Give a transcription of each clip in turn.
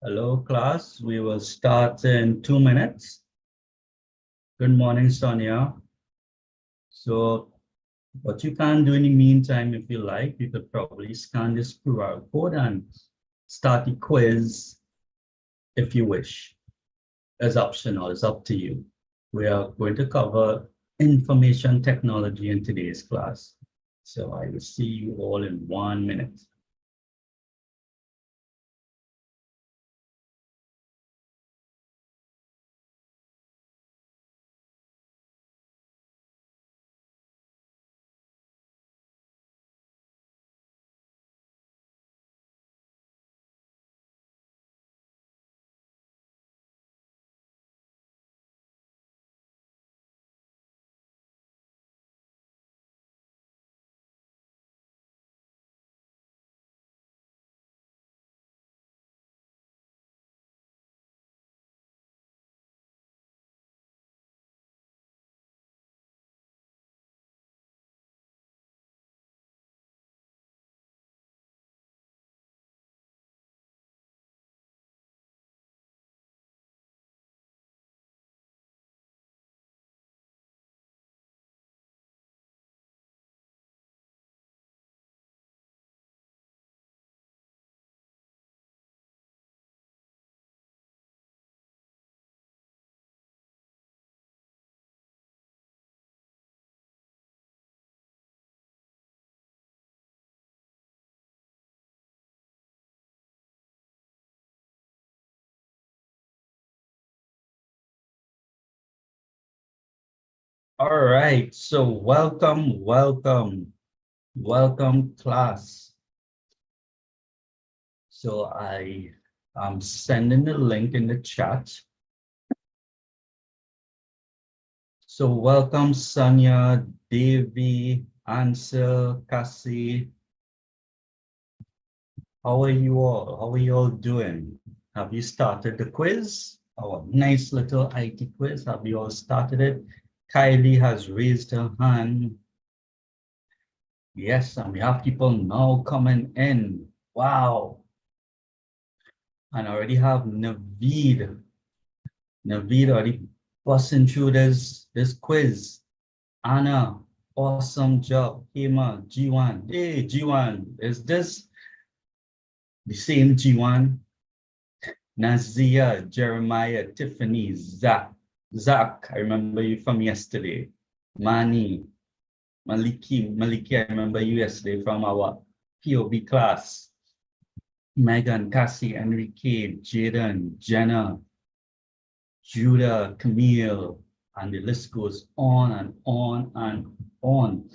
Hello, class. We will start in 2 minutes. Good morning, Sonia. So what you can do in the meantime, if you like, you could probably scan this QR code and start the quiz if you wish. It's optional, it's up to you. We are going to cover information technology in today's class. So I will see you all in 1 minute. All right, so welcome class. So I am sending the link in the chat. So welcome Sonia, Davy, Ansel, Cassie. How are you all? How are you all doing? Have you started the quiz? Our nice little IT quiz. Have you all started it? Kylie has raised her hand. Yes, and we have people now coming in. Wow. And I already have Naveed. Naveed already busting through this quiz. Anna, awesome job. Hema, G1. Hey, G1, is this the same G1? Nazia, Jeremiah, Tiffany, Zach. Zach, I remember you from yesterday. Mani, Maliki, I remember you yesterday from our POB class. Megan, Cassie, Enrique, Jaden, Jenna, Judah, Camille, and the list goes on and on and on.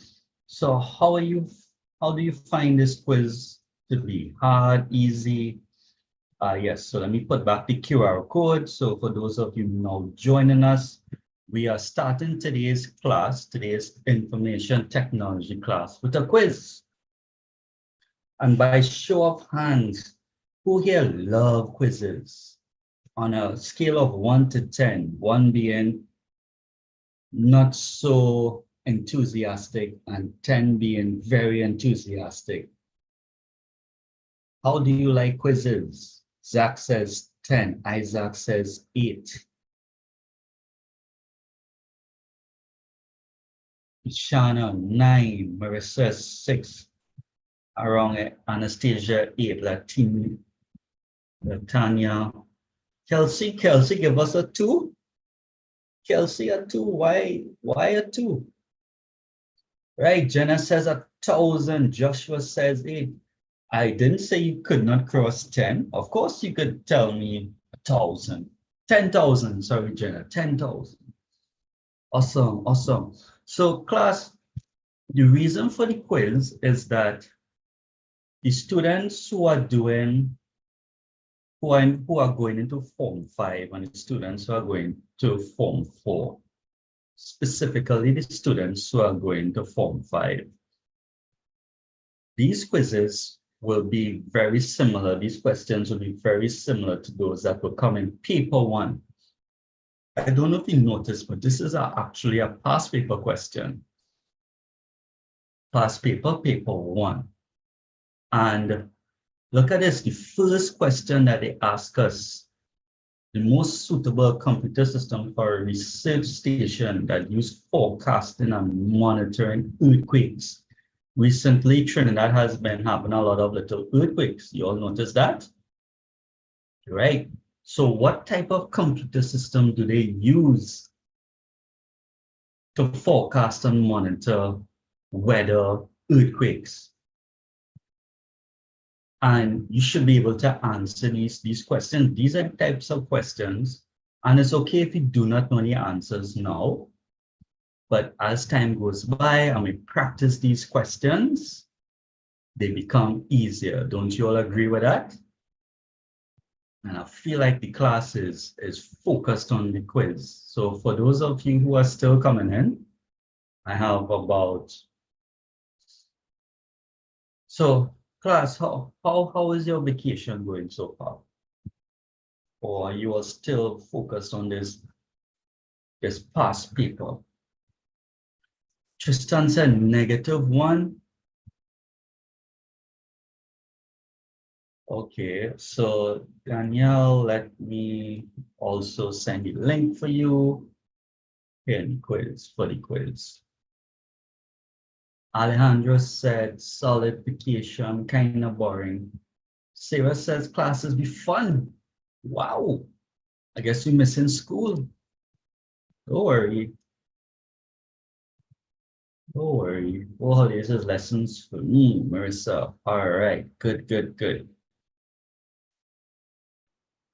So how do you find this quiz to be? Hard, easy? Yes, so let me put back the QR code. So for those of you now joining us, we are starting today's class, today's information technology class with a quiz. And by show of hands, who here love quizzes? On a scale of 1 to 10, 1 being not so enthusiastic and 10 being very enthusiastic. How do you like quizzes? Zach says 10, Isaac says 8. Shana 9, Marissa 6, around Anastasia 8, Latini, Tanya. Kelsey, give us a 2. Kelsey, a 2. Why a 2? Right, Jenna says 1,000. Joshua says 8. I didn't say you could not cross 10. Of course, you could tell me 1,000. 10,000, sorry, Jenna, 10,000. Awesome, awesome. So class, the reason for the quiz is that the students who are going into Form 5 and the students who are going to Form 4, specifically the students who are going to Form 5, these quizzes will be very similar. These questions will be very similar to those that will come in paper 1. I don't know if you noticed, but this is actually a past paper question. Past paper, paper 1. And Look at this, the first question that they ask us, the most suitable computer system for a research station that use forecasting and monitoring earthquakes. Recently, Trinidad has been having a lot of little earthquakes. You all notice that? Right. So what type of computer system do they use to forecast and monitor weather, earthquakes? And you should be able to answer these questions. These are types of questions. And it's okay if you do not know the answers now. But as time goes by and we practice these questions, they become easier. Don't you all agree with that? And I feel like the class is focused on the quiz. So for those of you who are still coming in, I have about... So class, how is your vacation going so far? Or you are still focused on this past paper? Tristan said -1. Okay, so Danielle, let me also send you a link for you. Here in the quiz, for the quiz. Alejandro said solid vacation, kind of boring. Sarah says classes be fun. Wow, I guess you're missing school. Don't worry. Don't worry. Oh, this is lessons for me, Marissa. All right, good, good, good.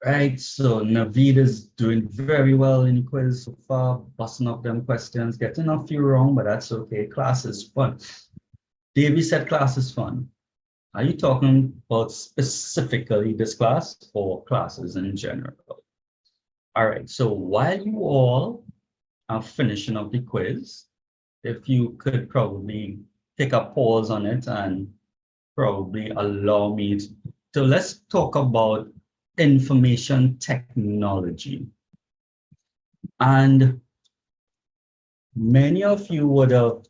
Right, so Naveed is doing very well in the quiz so far, busting up them questions, getting a few wrong, but that's okay. Class is fun. Davey said class is fun. Are you talking about specifically this class or classes in general? All right, so while you all are finishing up the quiz, if you could probably take a pause on it and probably allow me to let's talk about information technology. And many of you would have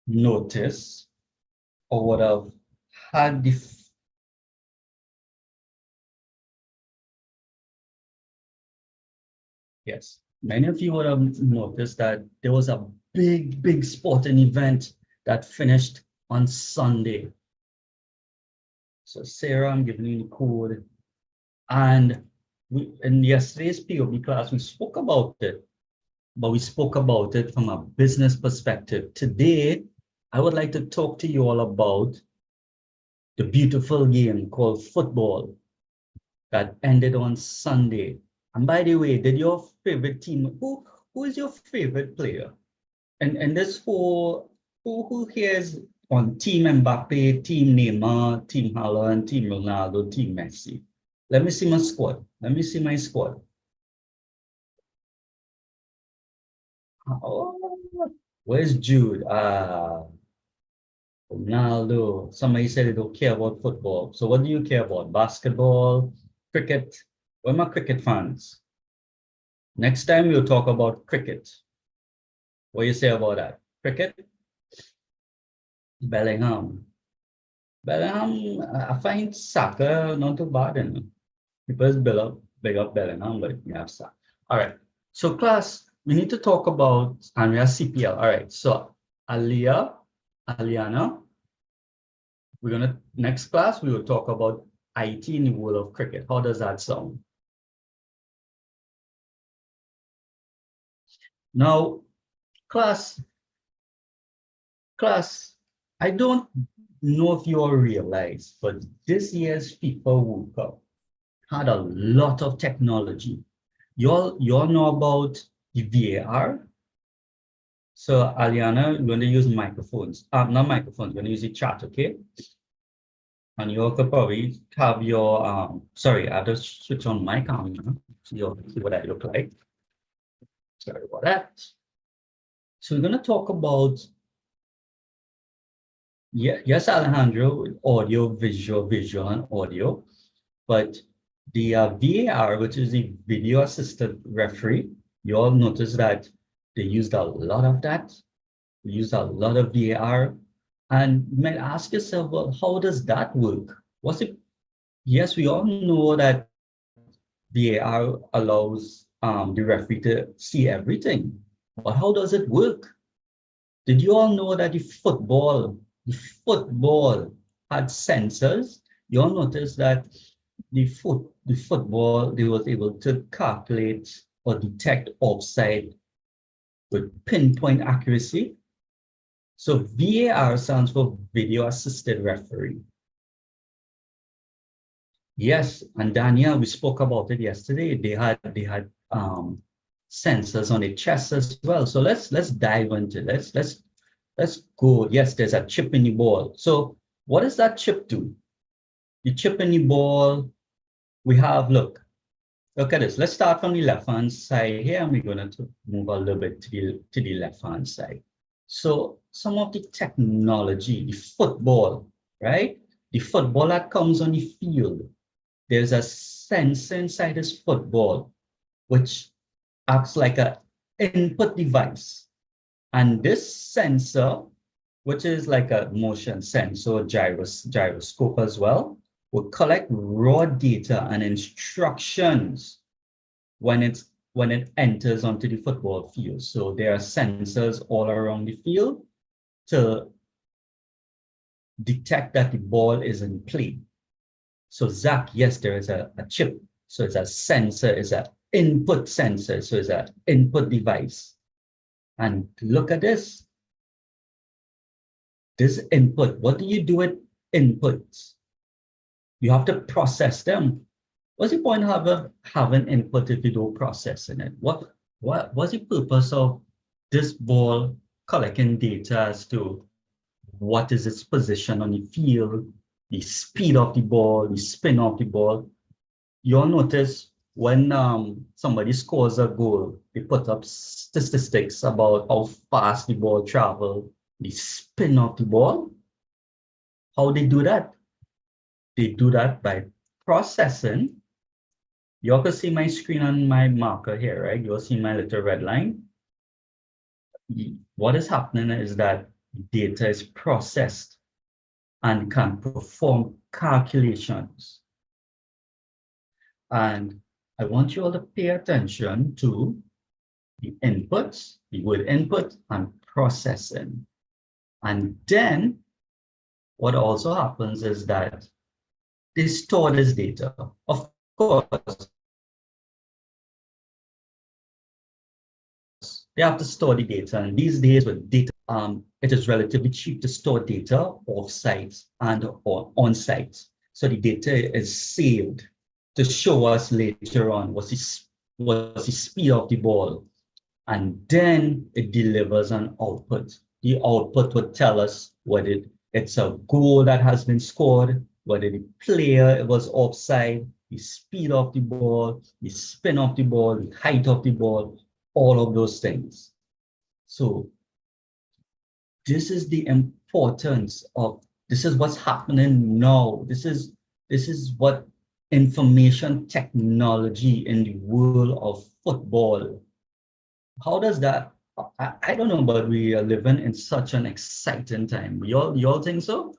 noticed or would have had the yes, many of you would have noticed that there was a big sporting event that finished on Sunday. So Sarah, I'm giving you the code. And in yesterday's POB class, we spoke about it, but we spoke about it from a business perspective. Today, I would like to talk to you all about the beautiful game called football that ended on Sunday. And by the way, did your favorite team, who is your favorite player? And this who here is on Team Mbappe, Team Neymar, Team Haaland, Team Ronaldo, Team Messi? Let me see my squad. Let me see my squad. Oh, where's Jude? Ronaldo. Somebody said they don't care about football. So what do you care about? Basketball, cricket? Where are my cricket fans? Next time we'll talk about cricket. What do you say about that? Cricket? Bellingham. Bellingham, I find soccer not too bad. People big up Bellingham, but we have soccer. All right. So class, we need to talk about, and we have CPL. All right. So Aliana, next class, we will talk about IT in the world of cricket. How does that sound? Now, class, I don't know if you all realize, but this year's FIFA World Cup had a lot of technology. You all know about the VAR. So Aliana, you're going to use microphones. Not microphones, you're going to use the chat, okay? And you could probably have your sorry, I have to switch on my camera so you'll see what I look like. Sorry about that. So we're going to talk about yes, Alejandro, audio, visual, and audio, but the VAR, which is the video assistant referee, you all notice that they used a lot of that. They used a lot of VAR. And you might ask yourself, well, how does that work? Was it? Yes, we all know that VAR allows the referee to see everything. But how does it work? Did you all know that the football had sensors? You all noticed that the football, they was able to calculate or detect offside with pinpoint accuracy. So VAR stands for video assisted referee. Yes, and Daniel, we spoke about it yesterday. They had sensors on the chest as well. So let's dive into it. Let's go. Yes, there's a chip in the ball. So what does that chip do? The chip in the ball, we have, look at this. Let's start from the left-hand side here, and we're going to move a little bit to the left-hand side. So some of the technology, the football, right? The football that comes on the field, there's a sensor inside this football, which acts like an input device. And this sensor, which is like a motion sensor, gyroscope as well, will collect raw data and instructions when it enters onto the football field. So there are sensors all around the field to detect that the ball is in play. So Zach, yes, there is a chip. So it's a sensor, it's an input sensor. So it's an input device. And look at this. This input, what do you do with inputs? You have to process them. What's the point of having input if you don't process in it? What's the purpose of this ball collecting data as to what is its position on the field, the speed of the ball, the spin of the ball? You'll notice when somebody scores a goal, they put up statistics about how fast the ball travels, the spin of the ball. How they do that? They do that by processing. You can see my screen on my marker here, right? You'll see my little red line. What is happening is that data is processed and can perform calculations. And I want you all to pay attention to the inputs, the word input and processing. And then what also happens is that they store this data. Of course, they have to store the data. And these days with data, it is relatively cheap to store data off-site and on-site. So the data is saved to show us later on what's the speed of the ball. And then it delivers an output. The output would tell us whether it's a goal that has been scored, whether the player was offside, the speed of the ball, the spin of the ball, the height of the ball, all of those things. So this is the importance of, this is what's happening now. This is what information technology in the world of football. How does that, I don't know, but we are living in such an exciting time. Y'all think so?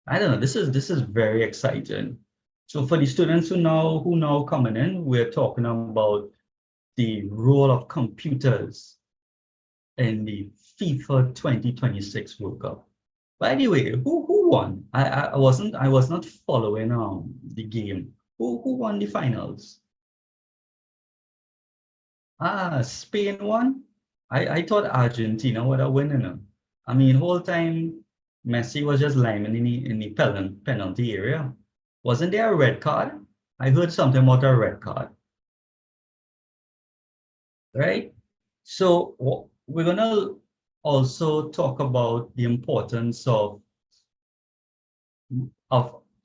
I don't know. This is very exciting. So for the students who now coming in, we're talking about the role of computers in the FIFA 2026 World Cup. By the way, who won? I was not following the game. Who won the finals? Spain won. I thought Argentina would have won. I mean, whole time Messi was just lying in the penalty area. Wasn't there a red card? I heard something about a red card. Right? So we're gonna also talk about the importance of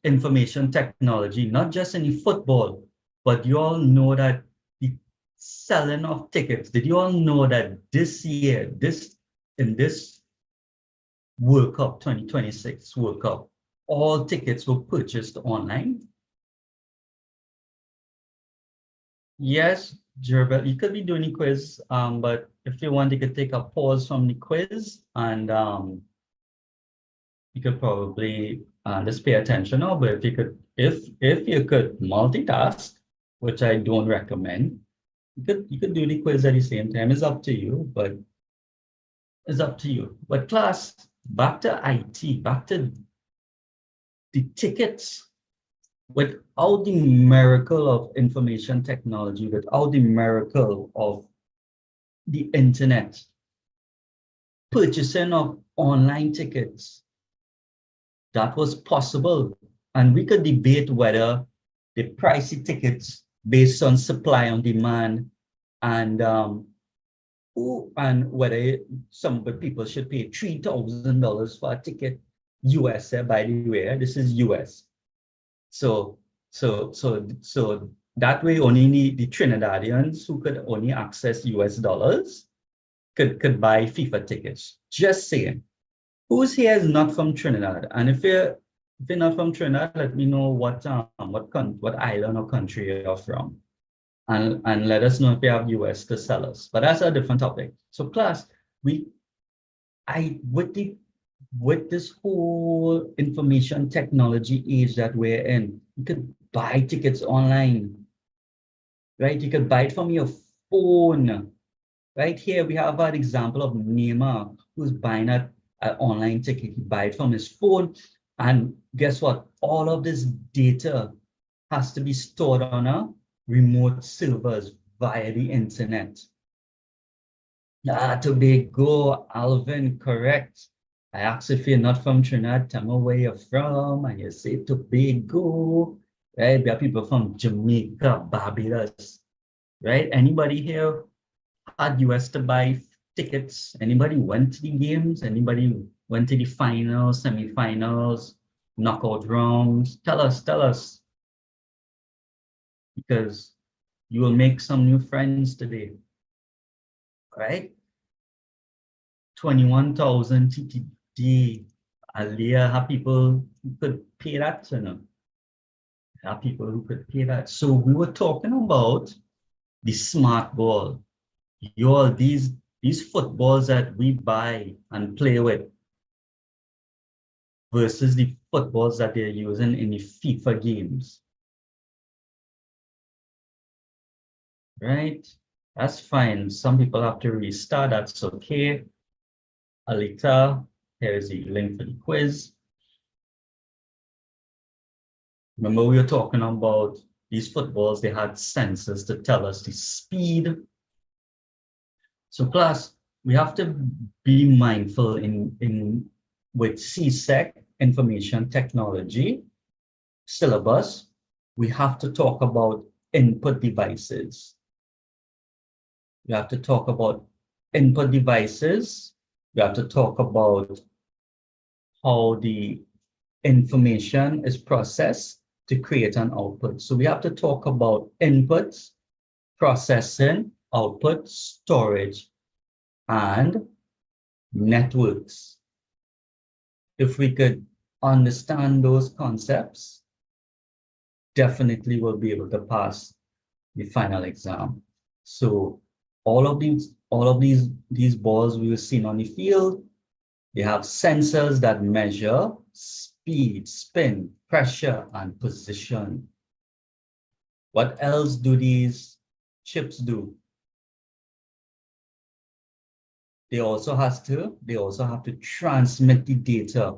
information technology, not just in football, but you all know that the selling of tickets. Did you all know that this year, in this World Cup 2026 World Cup, all tickets were purchased online? Yes, Gerbel, you could be doing a quiz, but if you want, you could take a pause from the quiz and you could probably Just pay attention now, but if you could multitask, which I don't recommend, you could do the quiz at the same time. It's up to you, but it's up to you. But class, back to IT, back to the tickets. Without the miracle of information technology, without the miracle of the internet, purchasing of online tickets, that was possible. And we could debate whether the pricey tickets based on supply and demand and whether some of the people should pay $3,000 for a ticket. USA, by the way, this is US. So that way only the Trinidadians who could only access US dollars could buy FIFA tickets. Just saying. Who's here is not from Trinidad? And if you're not from Trinidad, let me know what island or country you're from. And let us know if you have US to sell us. But that's a different topic. So class, with this whole information technology age that we're in, you could buy tickets online, right? You could buy it from your phone. Right here, we have an example of Neymar who's buying an online ticket. He buy it from his phone. And guess what? All of this data has to be stored on a remote servers via the internet. Tobago, Alvin, correct. I asked if you're not from Trinidad, tell me where you're from, and you say Tobago, right? We have people from Jamaica, Barbados, right? Anybody here had US to buy tickets? Anybody went to the games? Anybody went to the finals, semifinals, knockout rounds? Tell us, because you will make some new friends today, right? 21,000 TTD. Aliyah, have people who could pay that, you know? Have people who could pay that. So we were talking about the smart ball. These footballs that we buy and play with versus the footballs that they're using in the FIFA games. Right? That's fine. Some people have to restart. That's okay. Alita, here is the link for the quiz. Remember, we were talking about these footballs, they had sensors to tell us the speed. So class, we have to be mindful with CSEC, information technology syllabus, we have to talk about input devices. We have to talk about input devices. We have to talk about how the information is processed to create an output. So we have to talk about inputs, processing, output, storage, and networks. If we could understand those concepts, definitely we'll be able to pass the final exam. So all of these balls we were seeing on the field, they have sensors that measure speed, spin, pressure, and position. What else do these chips do? They also have to transmit the data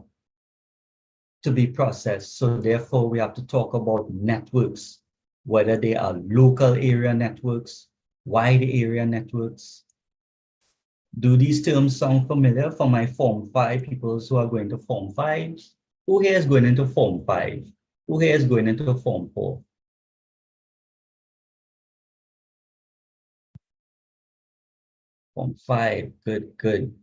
to be processed. So therefore, we have to talk about networks, whether they are local area networks, wide area networks. Do these terms sound familiar for my Form 5 people who are going to Form 5? Who here is going into Form 5? Who here is going into Form 4? Form 5, good.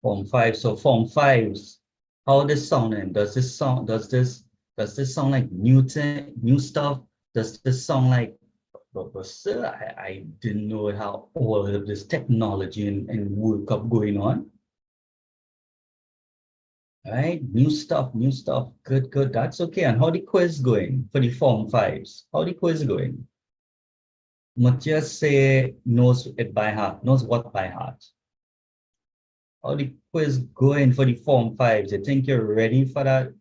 Form 5, so Form 5s, how this sounding? Does this sound like new stuff? Does this sound like, sir, I didn't know how all of this technology and World Cup going on. All right, new stuff, good, that's okay. And how the quiz going for the Form 5s? How the quiz going? Matthias say knows it by heart, knows what by heart. How the quiz going for the Form 5s? You think you're ready for that?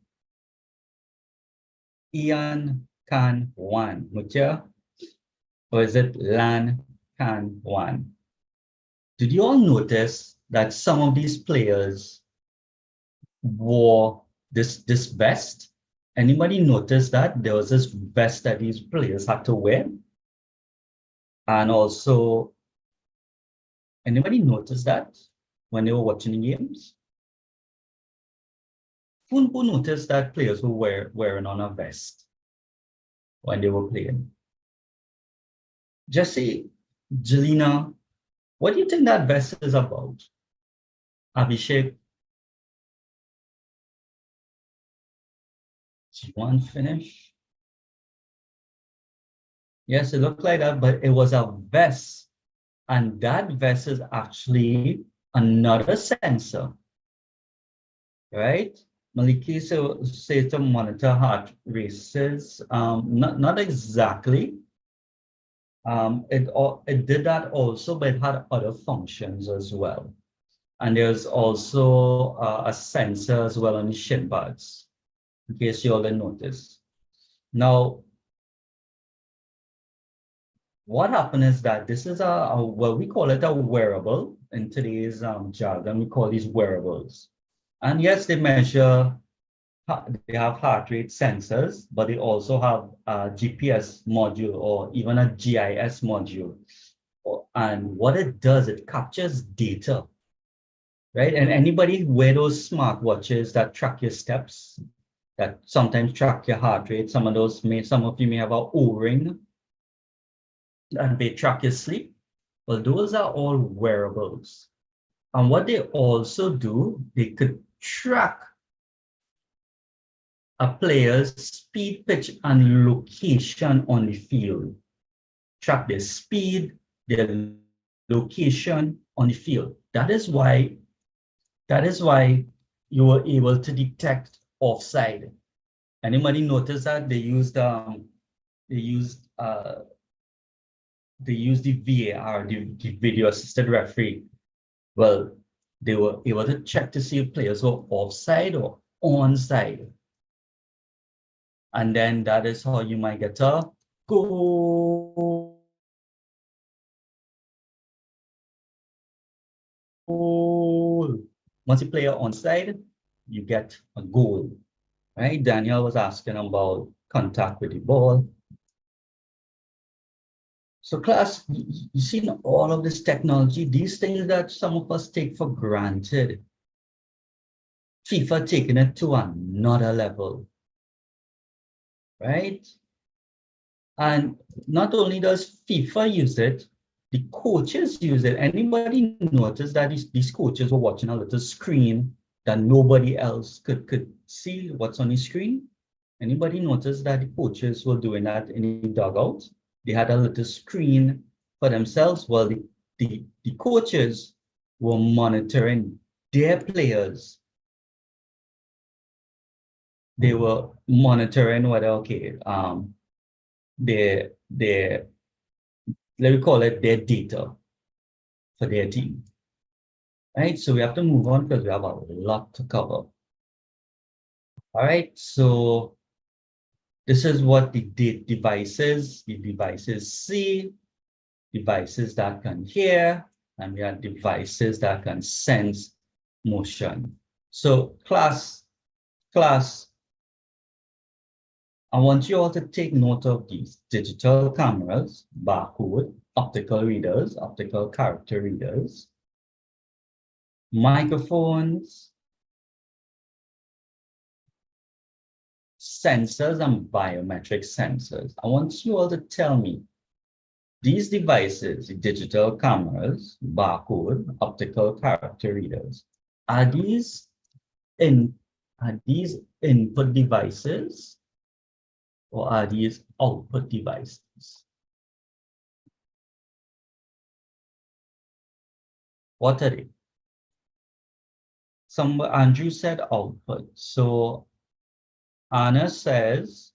Ian can one. Mucha? Or is it Lan can one? Did you all notice that some of these players wore this vest? Anybody notice that there was this vest that these players had to wear? And also, anybody notice that when they were watching the games? Who noticed that players were wearing on a vest when they were playing? Jesse, Jelena, what do you think that vest is about? Abhishek, one finish. Yes, it looked like that, but it was a vest. And that vest is actually another sensor, right? Maliki says to monitor heart races. Not exactly. It did that also, but it had other functions as well. And there's also a sensor as well on the shin pads, in case you all didn't notice. Now, what happened is that this is well, we call it a wearable in today's jargon. We call these wearables. And yes, they measure, they have heart rate sensors, but they also have a GPS module or even a GIS module. And what it does, it captures data, right? And anybody wear those smartwatches that track your steps, that sometimes track your heart rate. Some of you may have an O-ring and they track your sleep. Well, those are all wearables. And what they also do, they could track a player's speed, pitch, and location on the field. Track their speed, their location on the field. That is why you were able to detect offside. Anybody notice that they used the VAR, the video assisted referee? Well, they were able to check to see if players were offside or onside. And then that is how you might get a goal. Once you play onside, you get a goal, right? Daniel was asking about contact with the ball. So class, you see all of this technology, these things that some of us take for granted. FIFA taking it to another level, right? And not only does FIFA use it, the coaches use it. Anybody notice that these coaches were watching a little screen that nobody else could see what's on the screen? Anybody notice that the coaches were doing that in the dugout? They had a little screen for themselves. Well, the coaches were monitoring their players. They were monitoring whether, okay, their let me call it their data for their team. Right, so we have to move on because we have a lot to cover. All right, so this is what the devices see, devices that can hear, and we have devices that can sense motion. So class, I want you all to take note of these digital cameras, barcode, optical readers, optical character readers, microphones, sensors, and biometric sensors. I want you all to tell me, these devices, the digital cameras, barcode, optical character readers, are these input devices or are these output devices? What are they? Andrew said output. So Anna says,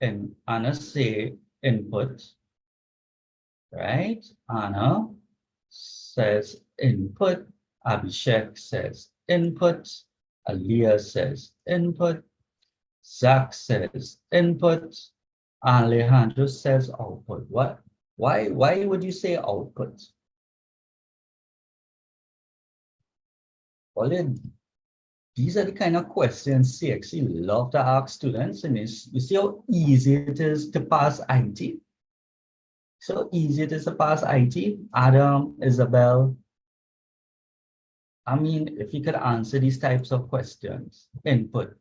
and Anna say input, right? Anna says input. Abhishek says input. Aliyah says input. Zach says input. Alejandro says output. What? Why would you say output? Well, these are the kind of questions CXC love to ask students, and you see how easy it is to pass IT. So easy it is to pass IT. Adam, Isabel. I mean, if you could answer these types of questions, input.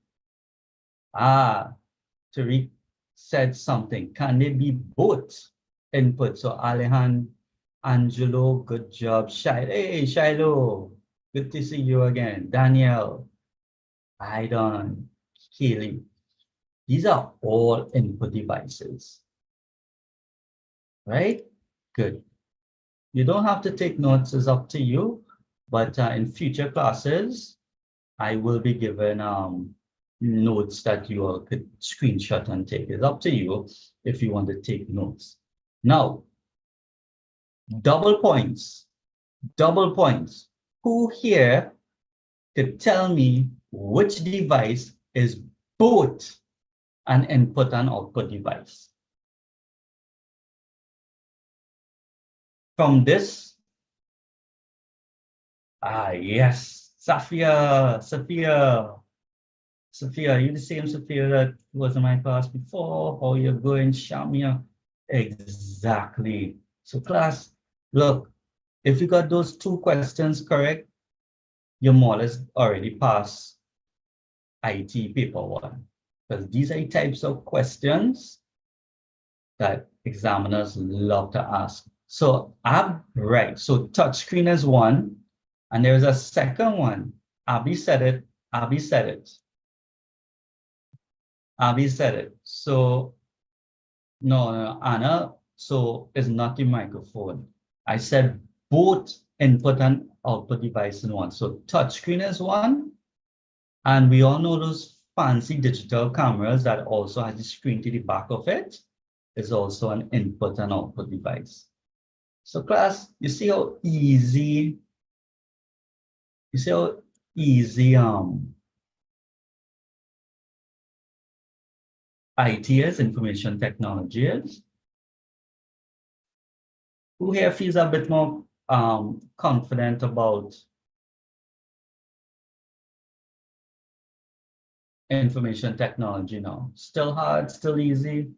Tariq said something. Can they be both input? So Alejandro, Angelo, good job. Hey, Shiloh, good to see you again. Daniel, Aidan, Keely. These are all input devices, right? Good. You don't have to take notes, it's up to you. But in future classes, I will be given notes that you all could screenshot and take. It's up to you if you want to take notes. Now, double points. Double points. Who here could tell me which device is both an input and output device? From this, yes, Sophia, you the same Sophia that was in my class before? How you going, Shamia? Exactly. So class, look, if you got those two questions correct, your more or less already passed IT paper one. Because these are the types of questions that examiners love to ask. So right, so touchscreen is one, and there's a second one. Abby said it, Abby said it. Abby said it. So no, Anna, so it's not the microphone. I said both input and output device in one. So touchscreen is one, and we all know those fancy digital cameras that also has the screen to the back of it is also an input and output device. So class, you see how easy IT is, information technology is. Who here feels a bit more confident about information technology now? Still hard, still easy?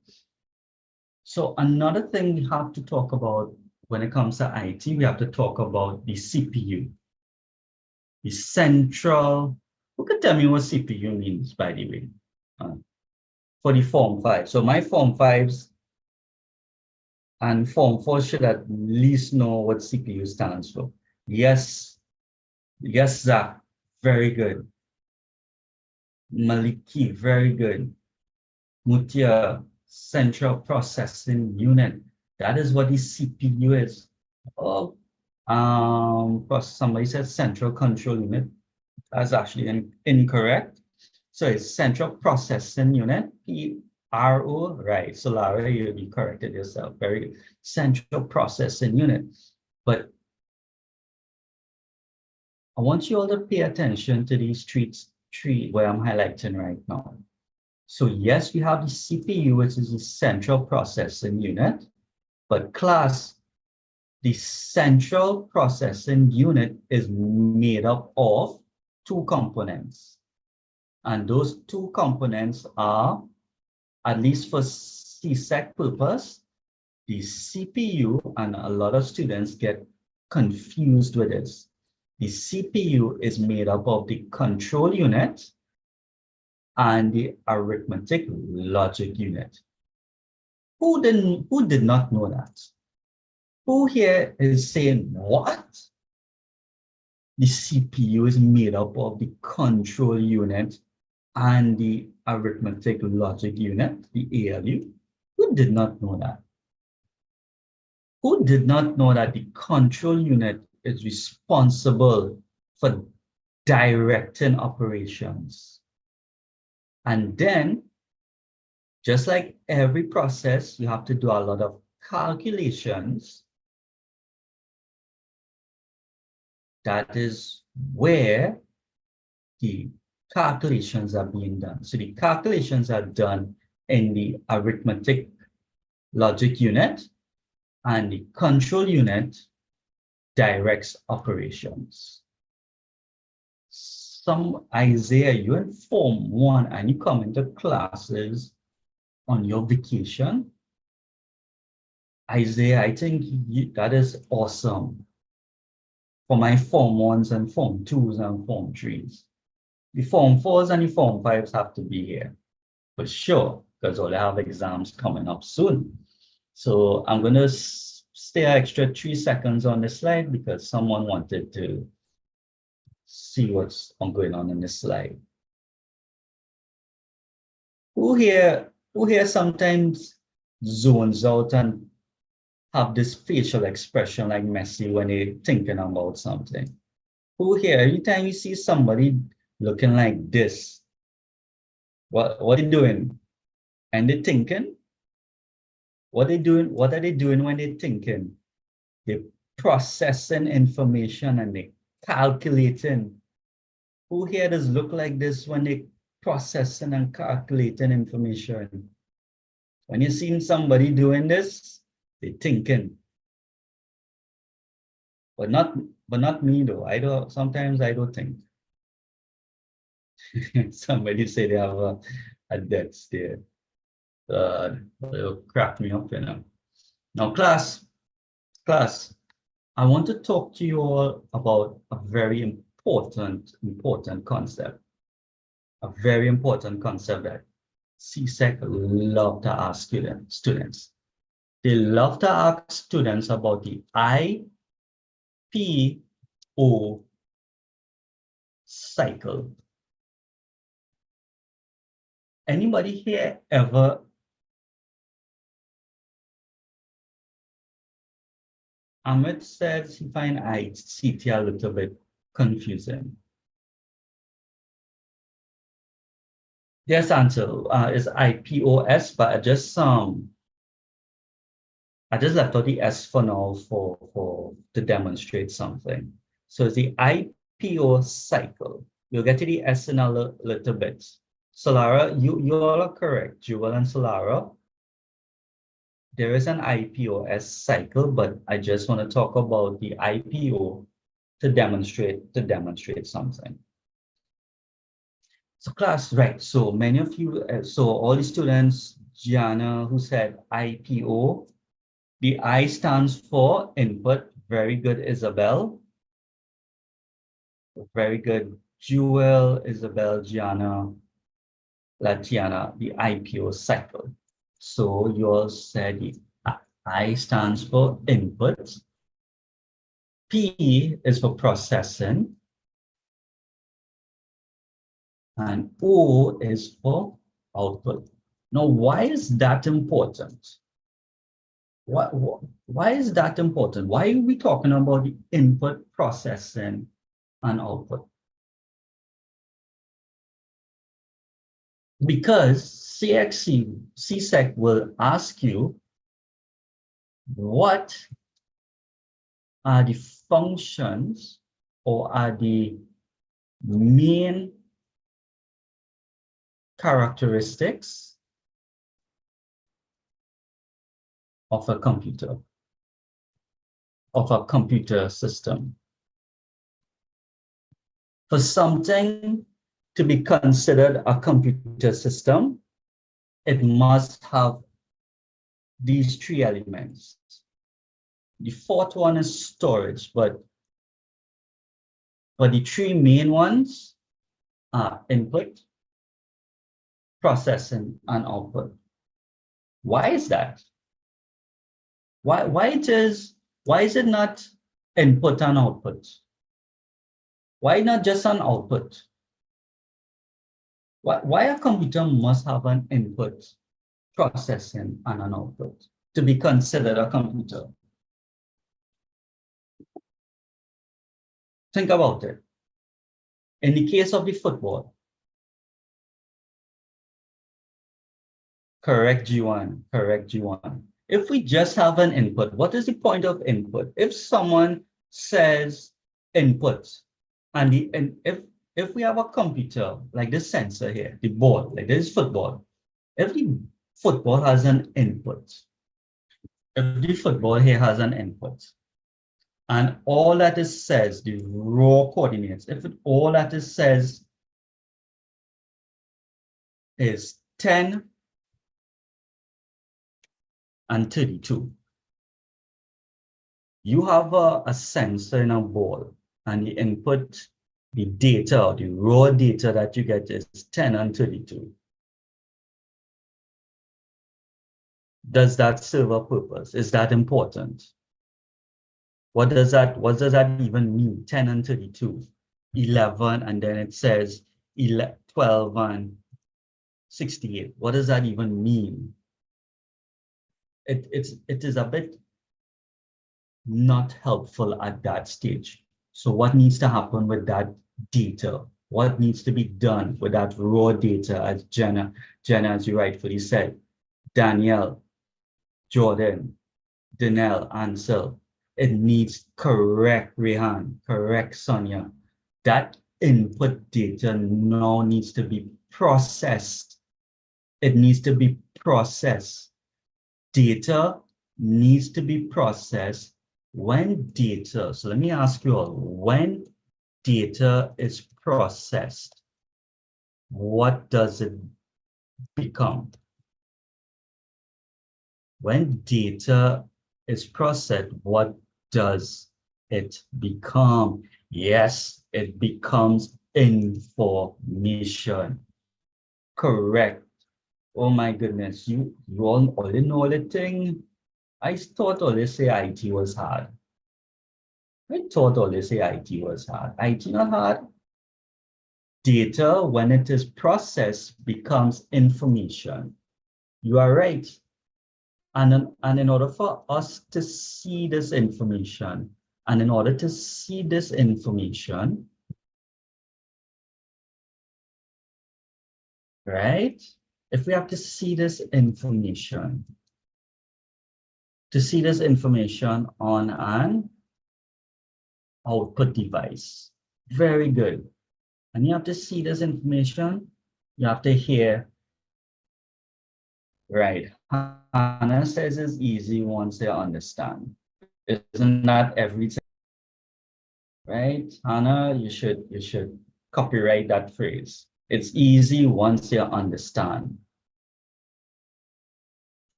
So another thing we have to talk about when it comes to IT, we have to talk about the CPU. The central, who can tell me what CPU means, by the way, for the Form 5? So my Form 5s and Form 4 should at least know what CPU stands for. Yes, yes, Zach, very good. Maliki, very good. Mutia, Central Processing Unit. That is what the CPU is. Oh, somebody said Central Control Unit. That's actually incorrect. So it's Central Processing Unit, PRO, right? So Lara, you corrected yourself. Very good. Central Processing Unit. But I want you all to pay attention to these three where I'm highlighting right now. So yes, we have the CPU, which is the Central Processing Unit, but class, the Central Processing Unit is made up of two components. And those two components are, at least for CSEC purpose, the CPU, and a lot of students get confused with this. The CPU is made up of the control unit and the arithmetic logic unit. Who did not know that? Who here is saying, what? The CPU is made up of the control unit and the arithmetic logic unit, the ALU. Who did not know that? Who did not know that the control unit is responsible for directing operations? And then, just like every process, you have to do a lot of calculations. That is where the calculations are being done. So the calculations are done in the arithmetic logic unit, and the control unit directs operations. Some Isaiah, you in Form 1 and you come into classes on your vacation. Isaiah, I think that is awesome for my Form 1s and Form 2s and Form 3s. The Form 4s and the Form 5s have to be here for sure, because they have exams coming up soon. So I'm going to stay an extra 3 seconds on the slide because someone wanted to see what's going on in this slide. Who here sometimes zones out and have this facial expression like Messi when they're thinking about something? Who here, every time you see somebody looking like this, what are they doing? And they're thinking? What are they doing when they're thinking? They're processing information and they're calculating. Who here does look like this when they're processing and calculating information? When you're seeing somebody doing this, they're thinking. But not me though. Sometimes I don't think. Somebody say they have a death stare. It'll crack me up, you know. Now, class, I want to talk to you all about a very important concept. A very important concept that CSEC love to ask students. They love to ask students about the IPO cycle. Anybody here ever Amit says he finds ICT a little bit confusing. Yes, answer is IPOS, but I just left out the S for now to demonstrate something. So it's the IPO cycle. We'll get to the S in a little bit. Solara, you all are correct, Jewel and Solara. There is an IPOS cycle, but I just want to talk about the IPO to demonstrate something. So class, right, so many of you, so all the students, Gianna, who said IPO, the I stands for input. Very good, Isabel. Very good, Jewel, Isabel, Gianna, Latiana, the IPO cycle. So you all said the I stands for input. P is for processing. And O is for output. Now, why is that important? Why is that important? Why are we talking about the input, processing, and output? Because CSEC will ask you, what are the functions or are the main characteristics of a computer, of a computer system? For something to be considered a computer system, it must have these 3 elements. The 4th one is storage, but the 3 main ones are input, processing, and output. Why is that? Why is it not input and output? Why not just an output? Why a computer must have an input, processing, and an output to be considered a computer? Think about it. In the case of the football, correct G1, correct G1. If we just have an input, what is the point of input? If someone says input, if if we have a computer, like this sensor here, the ball, like this football, every football has an input. Every football here has an input. And all that it says, the raw coordinates, all that it says is 10 and 32. You have a sensor in a ball, and the input, the data, the raw data that you get is 10 and 32. Does that serve a purpose? Is that important? What does that even mean? 10 and 32, 11, and then it says 12 and 68. What does that even mean? It is a bit not helpful at that stage. So what needs to happen with that data? What needs to be done with that raw data, as Jenna, as you rightfully said, Danielle, Jordan, Danelle, Ansel. It needs correct, Rehan, correct, Sonia. That input data now needs to be processed. It needs to be processed. Data needs to be processed. When data, so let me ask you all, when data is processed, what does it become? When data is processed, what does it become? Yes, it becomes information. Correct. Oh my goodness, you all only know the thing. I thought always say IT was hard. I thought always say IT was hard. IT not hard. Data, when it is processed, becomes information. You are right. And in order for us to see this information, right? If we have to see this information, on an output device, very good. And you have to see this information, you have to hear, right? Hannah says it's easy once they understand. Isn't that everything? Right? Hannah, you should copyright that phrase. It's easy once you understand.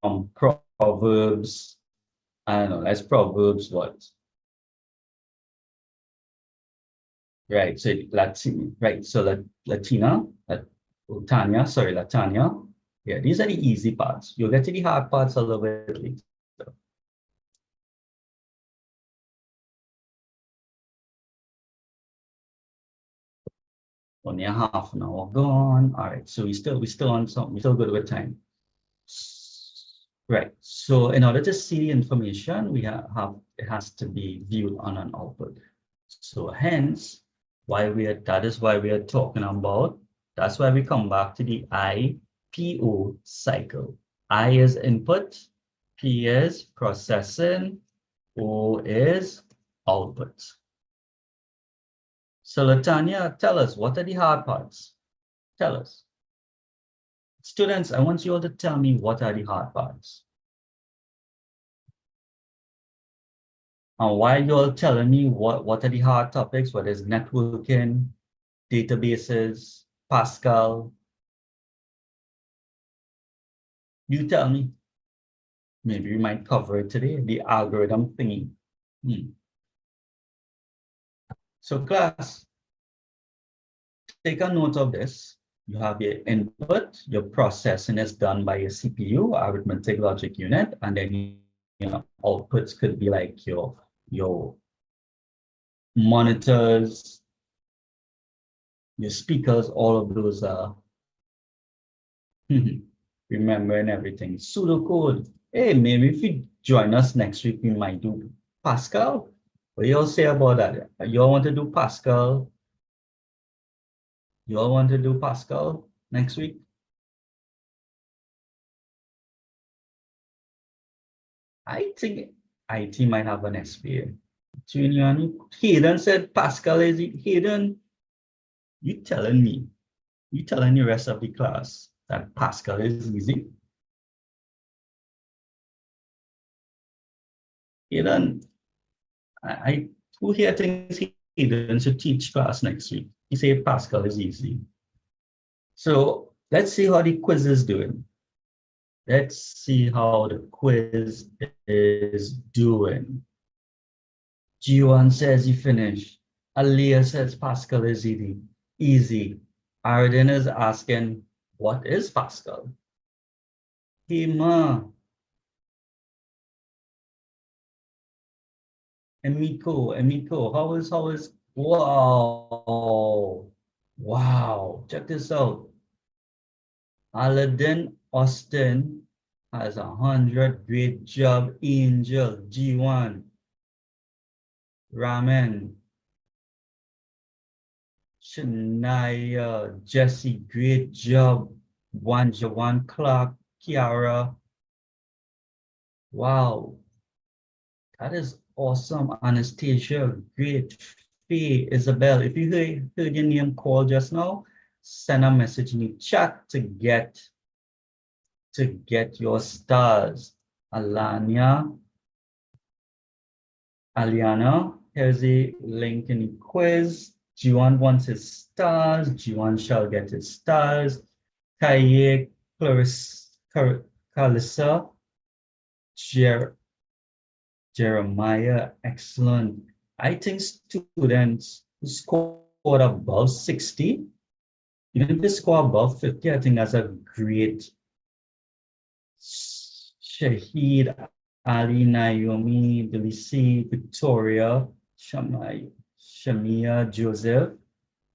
From Proverbs, I don't know, that's Proverbs what? Right, so Latin, right, so Latina, Latanya, sorry, Latanya. Yeah, these are the easy parts. You'll get to the hard parts a little bit later. Only a half an hour gone. All right, so we still on some, we still good with time. Right. So in order to see the information, we have it has to be viewed on an output. So hence, that is why we are talking about. That's why we come back to the IPO cycle. I is input, P is processing, O is output. So Latanya, tell us, what are the hard parts? Tell us. Students, I want you all to tell me what are the hard parts. And while you're telling me what are the hard topics, what is networking, databases, Pascal, you tell me. Maybe we might cover it today, the algorithm thingy. So class, take a note of this. You have your input, your processing is done by your CPU, arithmetic logic unit, and then your outputs could be like your monitors, your speakers, all of those are remembering everything. Pseudocode. Hey, maybe if you join us next week, we might do Pascal. What do y'all say about that? You all want to do Pascal? You all want to do Pascal next week? I think IT might have an SPA. Hayden said Pascal is Hayden. You telling the rest of the class that Pascal is easy? You don't, who here thinks he should teach class next week? He say Pascal is easy. So let's see how the quiz is doing. Let's see how the quiz is doing. G1 says he finished. Aliyah says Pascal is easy. Easy. Arden is asking, what is Pascal? Hima. Emiko, how is, wow. Wow, check this out. Aladdin Austin has 100. Great job, Angel. G1. Ramen. Shania. Jesse, great job. One Clark. Kiara. Wow, that is awesome. Anastasia, great. Faye, Isabel, if you heard your name called just now, send a message in the chat to get your stars. Aliana, here's the link in the quiz. G1 wants his stars. G1 shall get his stars. Kaye, Carissa, Jeremiah, excellent. I think students who scored above 60, even if they score above 50, I think that's a great. Shahid, Ali, Naomi, Delisi, Victoria, Shamia, Joseph,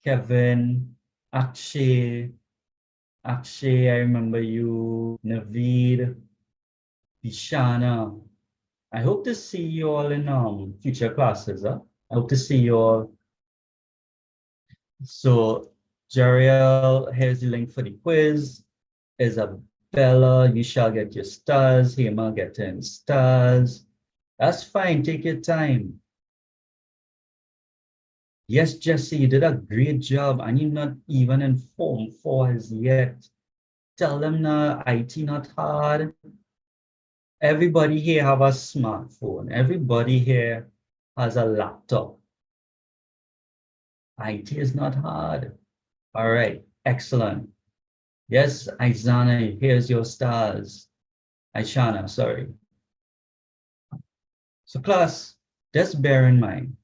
Kevin, Akshay, I remember you, Naveed, Bishana. I hope to see you all in future classes. Huh? I hope to see you all. So, Jariel, here's the link for the quiz. Isabella, you shall get your stars. Hema getting stars. That's fine. Take your time. Yes, Jesse, you did a great job, and you're not even in Form 4 as yet. Tell them now, IT not hard. Everybody here have a smartphone. Everybody here has a laptop. IT is not hard. All right, excellent. Yes, Aizana, here's your stars. Aishana, sorry. So class, just bear in mind,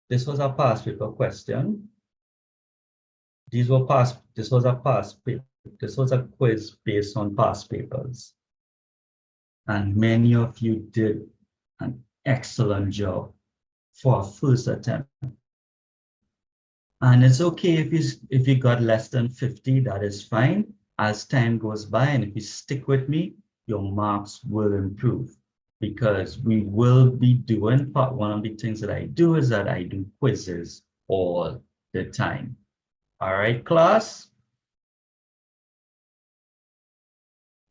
this was a past paper question. This was a quiz based on past papers. And many of you did an excellent job for a first attempt. And it's okay if you got less than 50, that is fine. As time goes by, and if you stick with me, your marks will improve, because we will be doing one of the things that I do is that I do quizzes all the time. All right, class.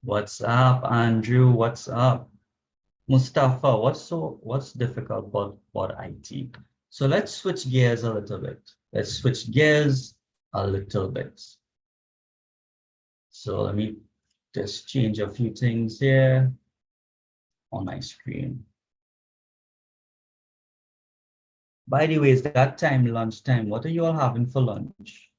What's up, Andrew? What's up? Mustafa, what's difficult about IT? So let's switch gears a little bit. So let me just change a few things here on my screen. By the way, is that time lunchtime? What are you all having for lunch?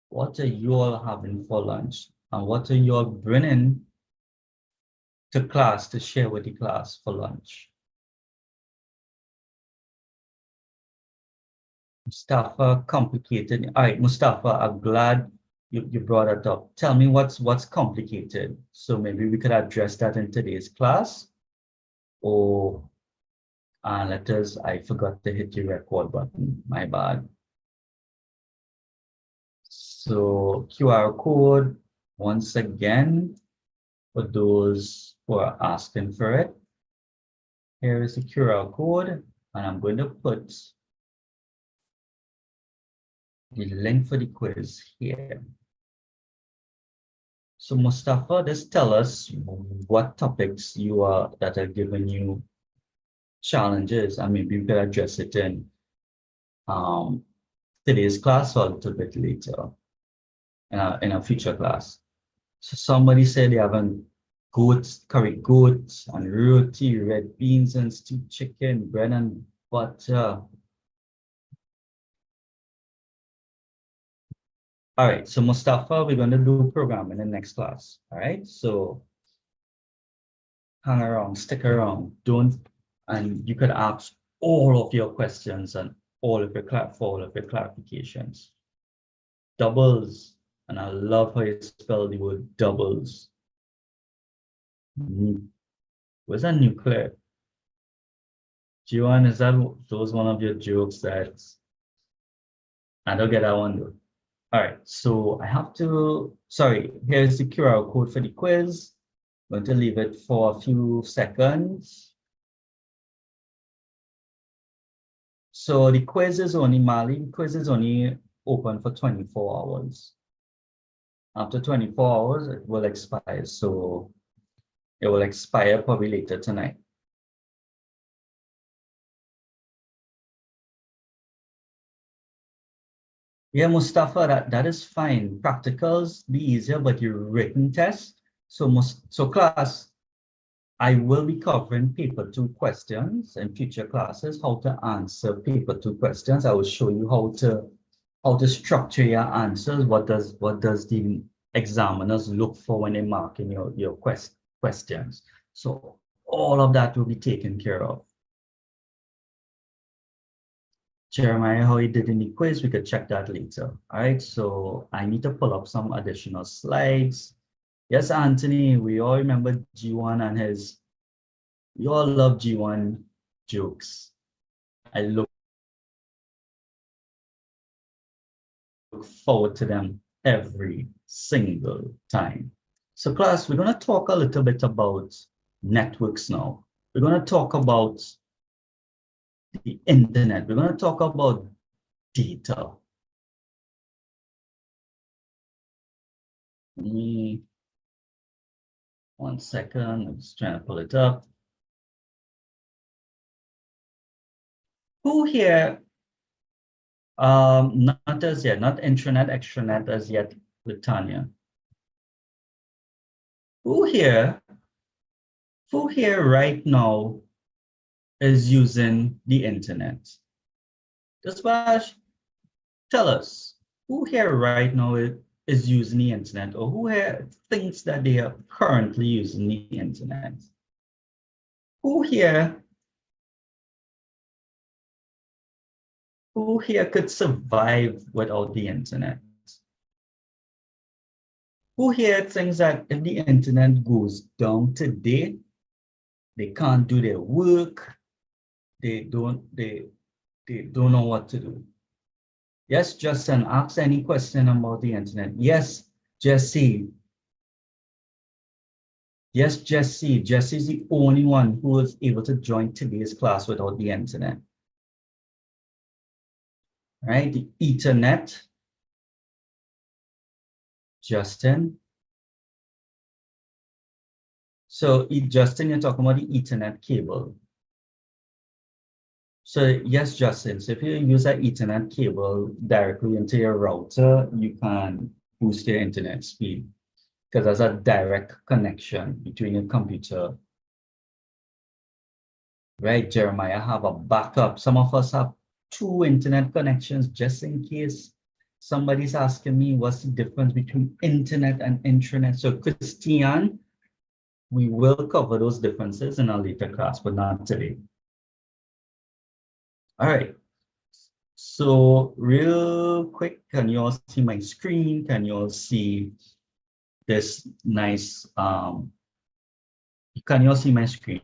What are you all having for lunch? And what are you all bringing to class to share with the class for lunch? Mustafa, complicated. All right, Mustafa, I'm glad you brought it up. Tell me what's complicated. So maybe we could address that in today's class. Or I forgot to hit the record button, my bad. So QR code, once again, for those who are asking for it. Here is the QR code, and I'm going to put the link for the quiz here. So Mustafa, just tell us what topics that are giving you challenges, and maybe you could address it in today's class or a little bit later in a future class. So somebody said they haven't goats, curry goats and roti, red beans and stewed chicken, bread and butter. All right, so Mustafa, we're going to do programming in the next class. All right, so hang around, stick around, and you could ask all of your questions and all of your clarifications. Doubles, and I love how you spell the word doubles. Where's that nuclear? Joanne, is that those one of your jokes that I don't get that one though? All right, so I have to, sorry, here's the QR code for the quiz. I'm going to leave it for a few seconds. So the quiz is only, Mali, the quiz is only open for 24 hours. After 24 hours, it will expire. So it will expire probably later tonight. Yeah, Mustafa, that is fine. Practicals be easier, but your written test. So class, I will be covering paper 2 questions in future classes, how to answer paper 2 questions. I will show you how to structure your answers. What does the examiners look for when they're marking your questions? So all of that will be taken care of. Jeremiah, how he did in the quiz, we could check that later. All right, so I need to pull up some additional slides. Yes, Anthony, we all remember G1 and we all love G1 jokes. I look forward to them every single time. So class, we're going to talk a little bit about networks now. We're going to talk about the internet. We're going to talk about data. Give me 1 second. I'm just trying to pull it up. Who here, not as yet, not intranet, extranet as yet with Tanya. Who here right now is using the internet? Just Bash, tell us, who here right now is using the internet, or who here thinks that they are currently using the internet? Who here could survive without the internet? Who here thinks that if the internet goes down today, they can't do their work, they don't know what to do? Yes, Justin, ask any question about the internet. Yes, Jesse. Yes, Jesse. Jesse is the only one who was able to join today's class without the internet. Right, the Ethernet. Justin. So, Justin, you're talking about the Ethernet cable. So, yes, Justin, so if you use an Ethernet cable directly into your router, you can boost your internet speed because there's a direct connection between your computer. Right, Jeremiah, have a backup. Some of us have 2 internet connections just in case somebody's asking me what's the difference between internet and intranet. So, Christian, we will cover those differences in a later class, but not today. All right. So real quick, can you all see my screen? Can you all see this nice, can you all see my screen?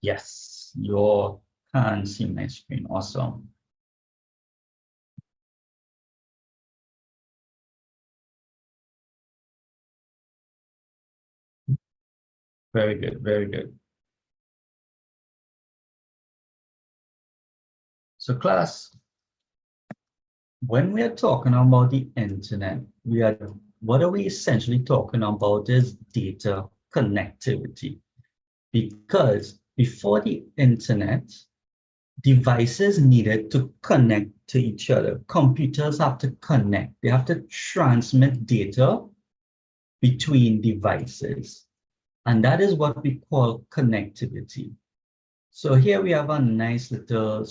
Yes, you all can see my screen. Awesome. Very good, very good. So class, when we are talking about the internet, what are we essentially talking about is data connectivity. because before the internet, devices needed to connect to each other. Computers have to connect. They have to transmit data between devices. And that is what we call connectivity. So here we have a nice little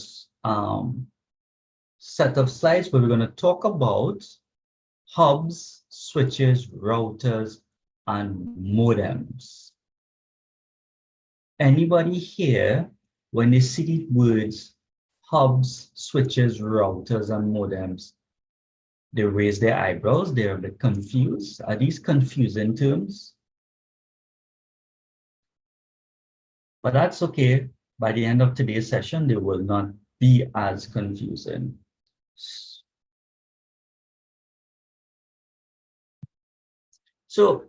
set of slides where we're going to talk about hubs, switches, routers, and modems. Anybody here, when they see the words hubs, switches, routers, and modems, they raise their eyebrows, they're a bit confused. Are these confusing terms? But that's okay. By the end of today's session, they will not be as confusing. So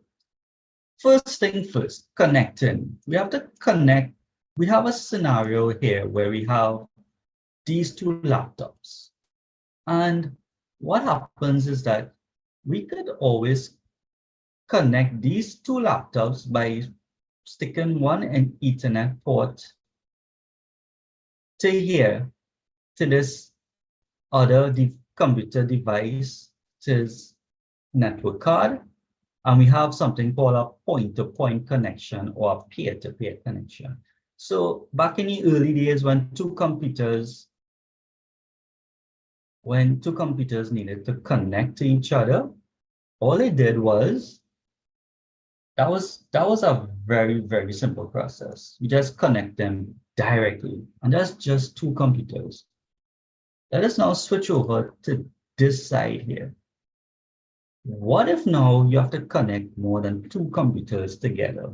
first thing first, connecting. We have to connect. We have a scenario here where we have these two laptops. And what happens is that we could always connect these two laptops by sticking one an Ethernet port to here, to this other computer device, to this network card, and we have something called a point-to-point connection or a peer-to-peer connection. So back in the early days when two computers needed to connect to each other, all they did was, that was a very, very simple process. You just connect them directly, and that's just two computers. Let us now switch over to this side here. What if now you have to connect more than two computers together?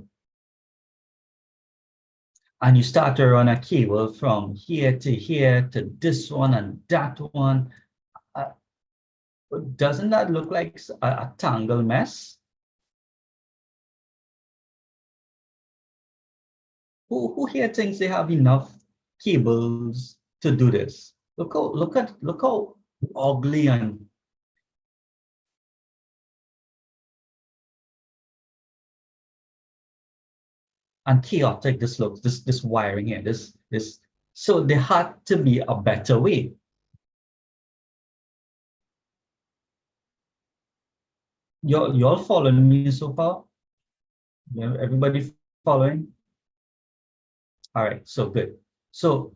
And you start to run a cable from here to this one and that one. Doesn't that look like a tangled mess? Who here thinks they have enough cables to do this? Look how ugly and chaotic this looks, this wiring here, this. So there had to be a better way. You all following me so far? Yeah, everybody following? All right, so good. So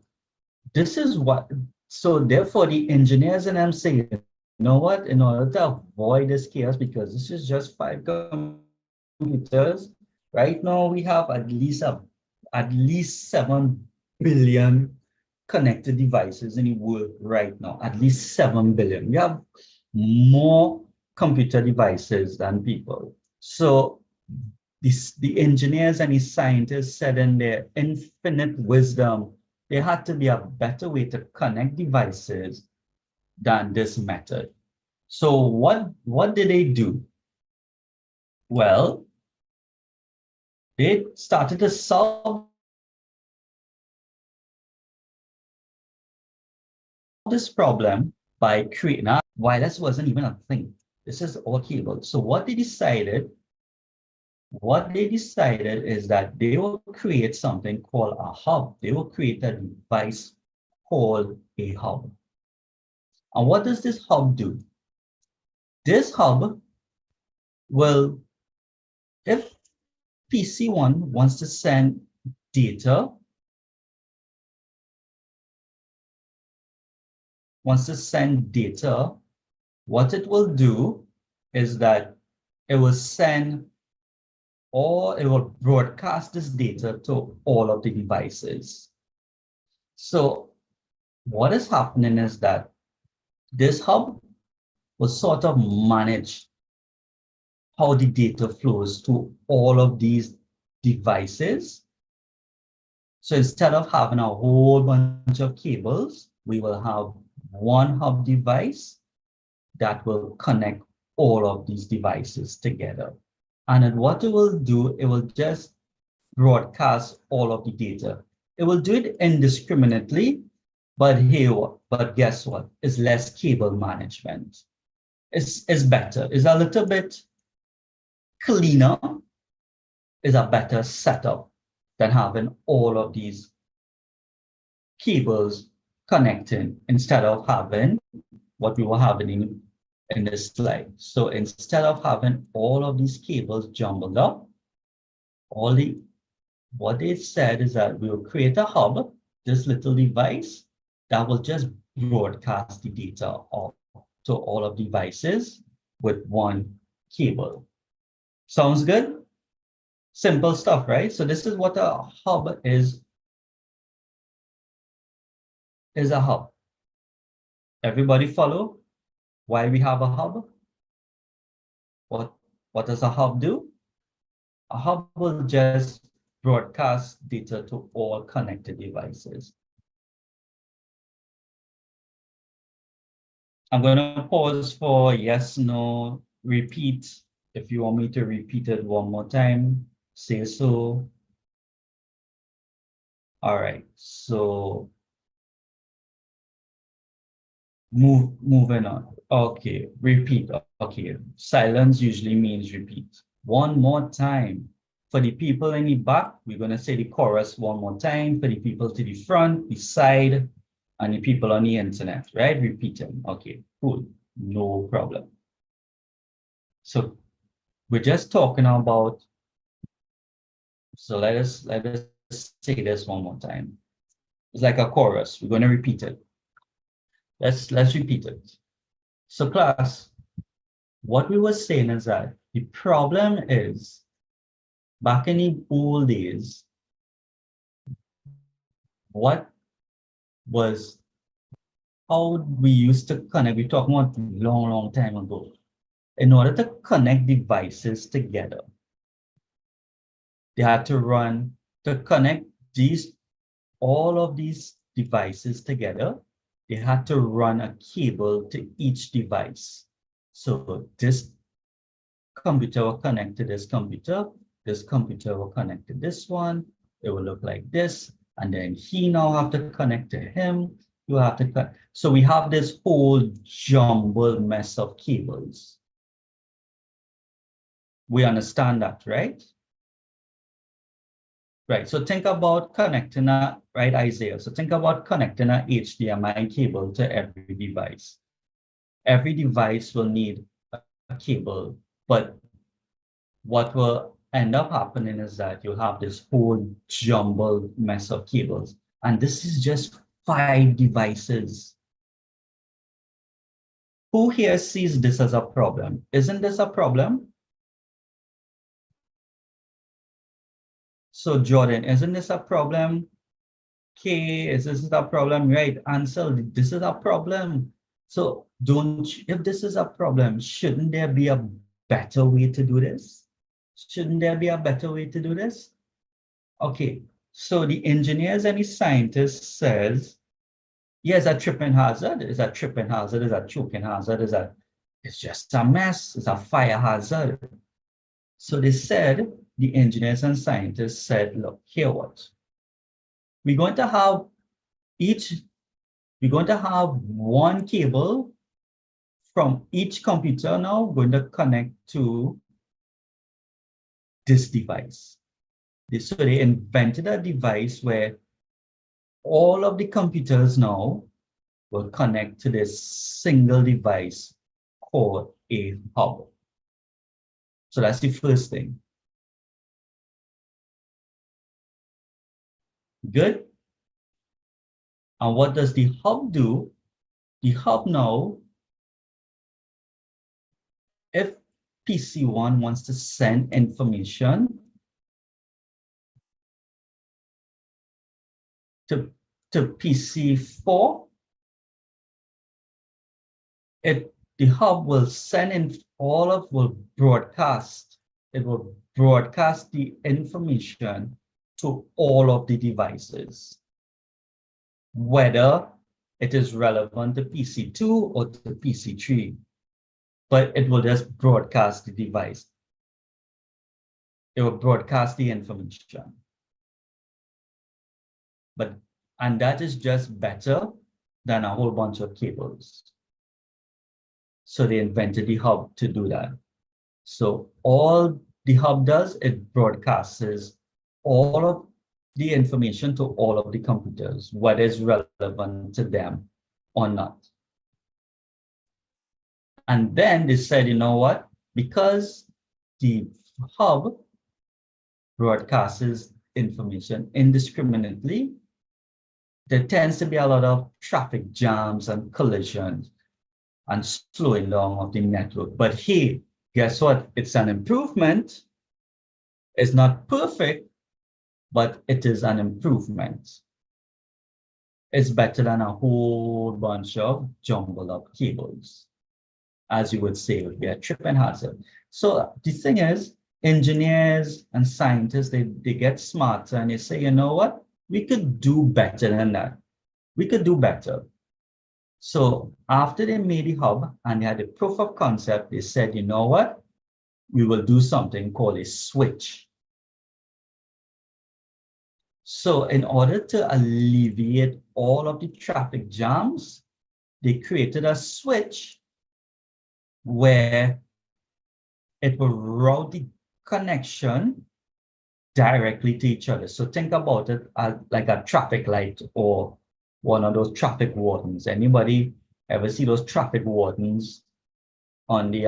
this is what, so therefore the engineers and I'm saying, you know what, in order to avoid this chaos, because this is just 5 computers, right now we have at least 7 billion connected devices in the world right now, at least 7 billion. We have more computer devices than people. So the engineers and the scientists said in their infinite wisdom, there had to be a better way to connect devices than this method. So what did they do? Well, they started to solve this problem by creating a wireless wasn't even a thing. This is all cable. So what they decided is that they will create something called a hub. They will create a device called a hub. And what does this hub do? This hub will, if PC1 wants to send data, what it will do is that it will send, or it will broadcast this data to all of the devices. So what is happening is that this hub will sort of manage how the data flows to all of these devices. So instead of having a whole bunch of cables, we will have one hub device that will connect all of these devices together. And what it will do, it will just broadcast all of the data. It will do it indiscriminately, but guess what? It's less cable management. It's better. It's a little bit cleaner. It's a better setup. than having all of these cables connecting instead of having what we were having in this slide. So instead of having all of these cables jumbled up, what they said is that we will create a hub, this little device that will just broadcast the data off to all of devices with one cable. Sounds good? Simple stuff, right? So this is what a hub is a hub. Everybody follow why we have a hub? What does a hub do? A hub will just broadcast data to all connected devices. I'm going to pause for yes, no, repeat. If you want me to repeat it one more time, say so. All right, so moving on. Okay, repeat. Okay, silence usually means repeat. One more time. For the people in the back, we're going to say the chorus one more time. For the people to the front, the side, and the people on the internet, right? Repeating. Okay, cool. No problem. So we're just talking about, so let us say this one more time. It's like a chorus. We're going to repeat it. Let's repeat it. So class, what we were saying is that the problem is back in the old days, what was how we used to connect, we're talking about a long time ago. In order to connect devices together, they had to connect all of these devices together, they had to run a cable to each device. So this computer will connect to this computer will connect to this one, it will look like this, and then he now have to connect to him, you have to cut. So we have this whole jumbled mess of cables. We understand that, right? Right, so think about connecting right, Isaiah? So think about connecting a HDMI cable to every device. Every device will need a cable, but what will end up happening is that you have this whole jumbled mess of cables. And this is just 5 devices. Who here sees this as a problem? Isn't this a problem? So Jordan, isn't this a problem? Kay, is this a problem? Right, Ansel, this is a problem. So if this is a problem, shouldn't there be a better way to do this? Shouldn't there be a better way to do this? Okay, so the engineers and the scientists says, yes, a tripping hazard, is a tripping hazard, is a choking hazard, it's just a mess, it's a fire hazard. So they said, the engineers and scientists said, look, here what? We're going to have one cable from each computer now going to connect to this device. So they invented a device where all of the computers now will connect to this single device called a hub. So that's the first thing. Good. And what does the hub do? The hub now, if PC1 wants to send information to PC4, the hub will send in will broadcast. It will broadcast the information to all of the devices, whether it is relevant to PC2 or to PC3, but it will just broadcast the device. It will broadcast the information. And that is just better than a whole bunch of cables. So they invented the hub to do that. So all the hub does, it broadcasts all of the information to all of the computers, what is relevant to them or not. And then they said, you know what? Because the hub broadcasts information indiscriminately, there tends to be a lot of traffic jams and collisions and slowing down of the network. But hey, guess what? It's an improvement. It's not perfect, but it is an improvement. It's better than a whole bunch of jumbled up cables, as you would say, would be a tripping hazard. So the thing is, engineers and scientists, they get smarter and they say, you know what? We could do better than that. We could do better. So after they made the hub and they had a proof of concept, they said, you know what? We will do something called a switch. So in order to alleviate all of the traffic jams, they created a switch where it will route the connection directly to each other. So think about it as like a traffic light or one of those traffic wardens. Anybody ever see those traffic wardens on the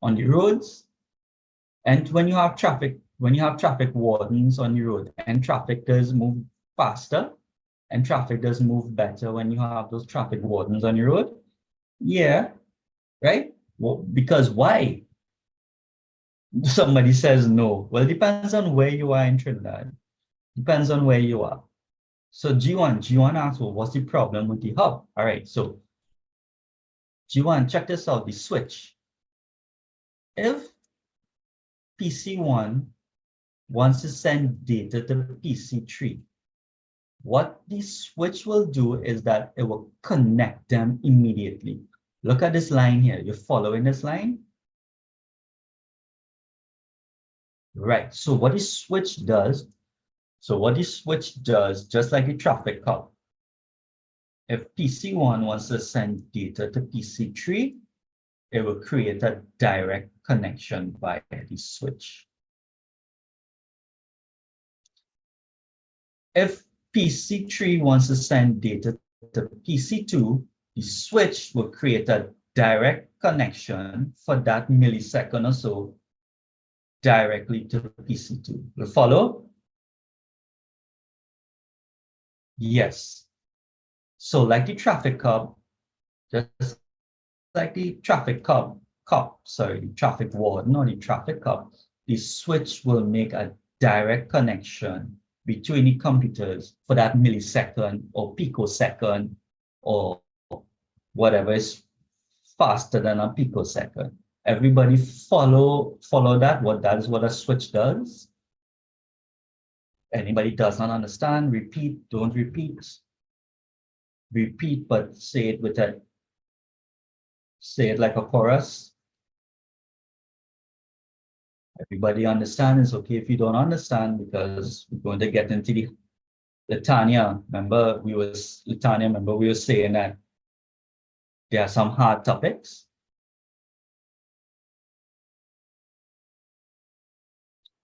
roads? And when you have traffic wardens on the road, and traffic does move faster, and traffic does move better when you have those traffic wardens on the road. Yeah, right? Well, because why? Somebody says no. Well, it depends on where you are in Trinidad. Depends on where you are. So G1 asks, well, what's the problem with the hub? All right, so G1, check this out, the switch. If PC1 wants to send data to PC3, what the switch will do is that it will connect them immediately. Look at this line here. You're following this line? Right. So what the switch does, just like the traffic cop, if PC1 wants to send data to PC3, it will create a direct connection via the switch. If PC3 wants to send data to PC2, the switch will create a direct connection for that millisecond or so directly to PC2. Will follow? Yes. So like the traffic cop, just like the traffic the traffic warden or the traffic cop, the switch will make a direct connection between the computers for that millisecond or picosecond or whatever is faster than a picosecond. Everybody follow that. That is what a switch does. Anybody does not understand, repeat, don't repeat. Repeat, but say it like a chorus. Everybody understand. It's okay if you don't understand, because we're going to get into the Latanya. Remember we were saying that there are some hard topics.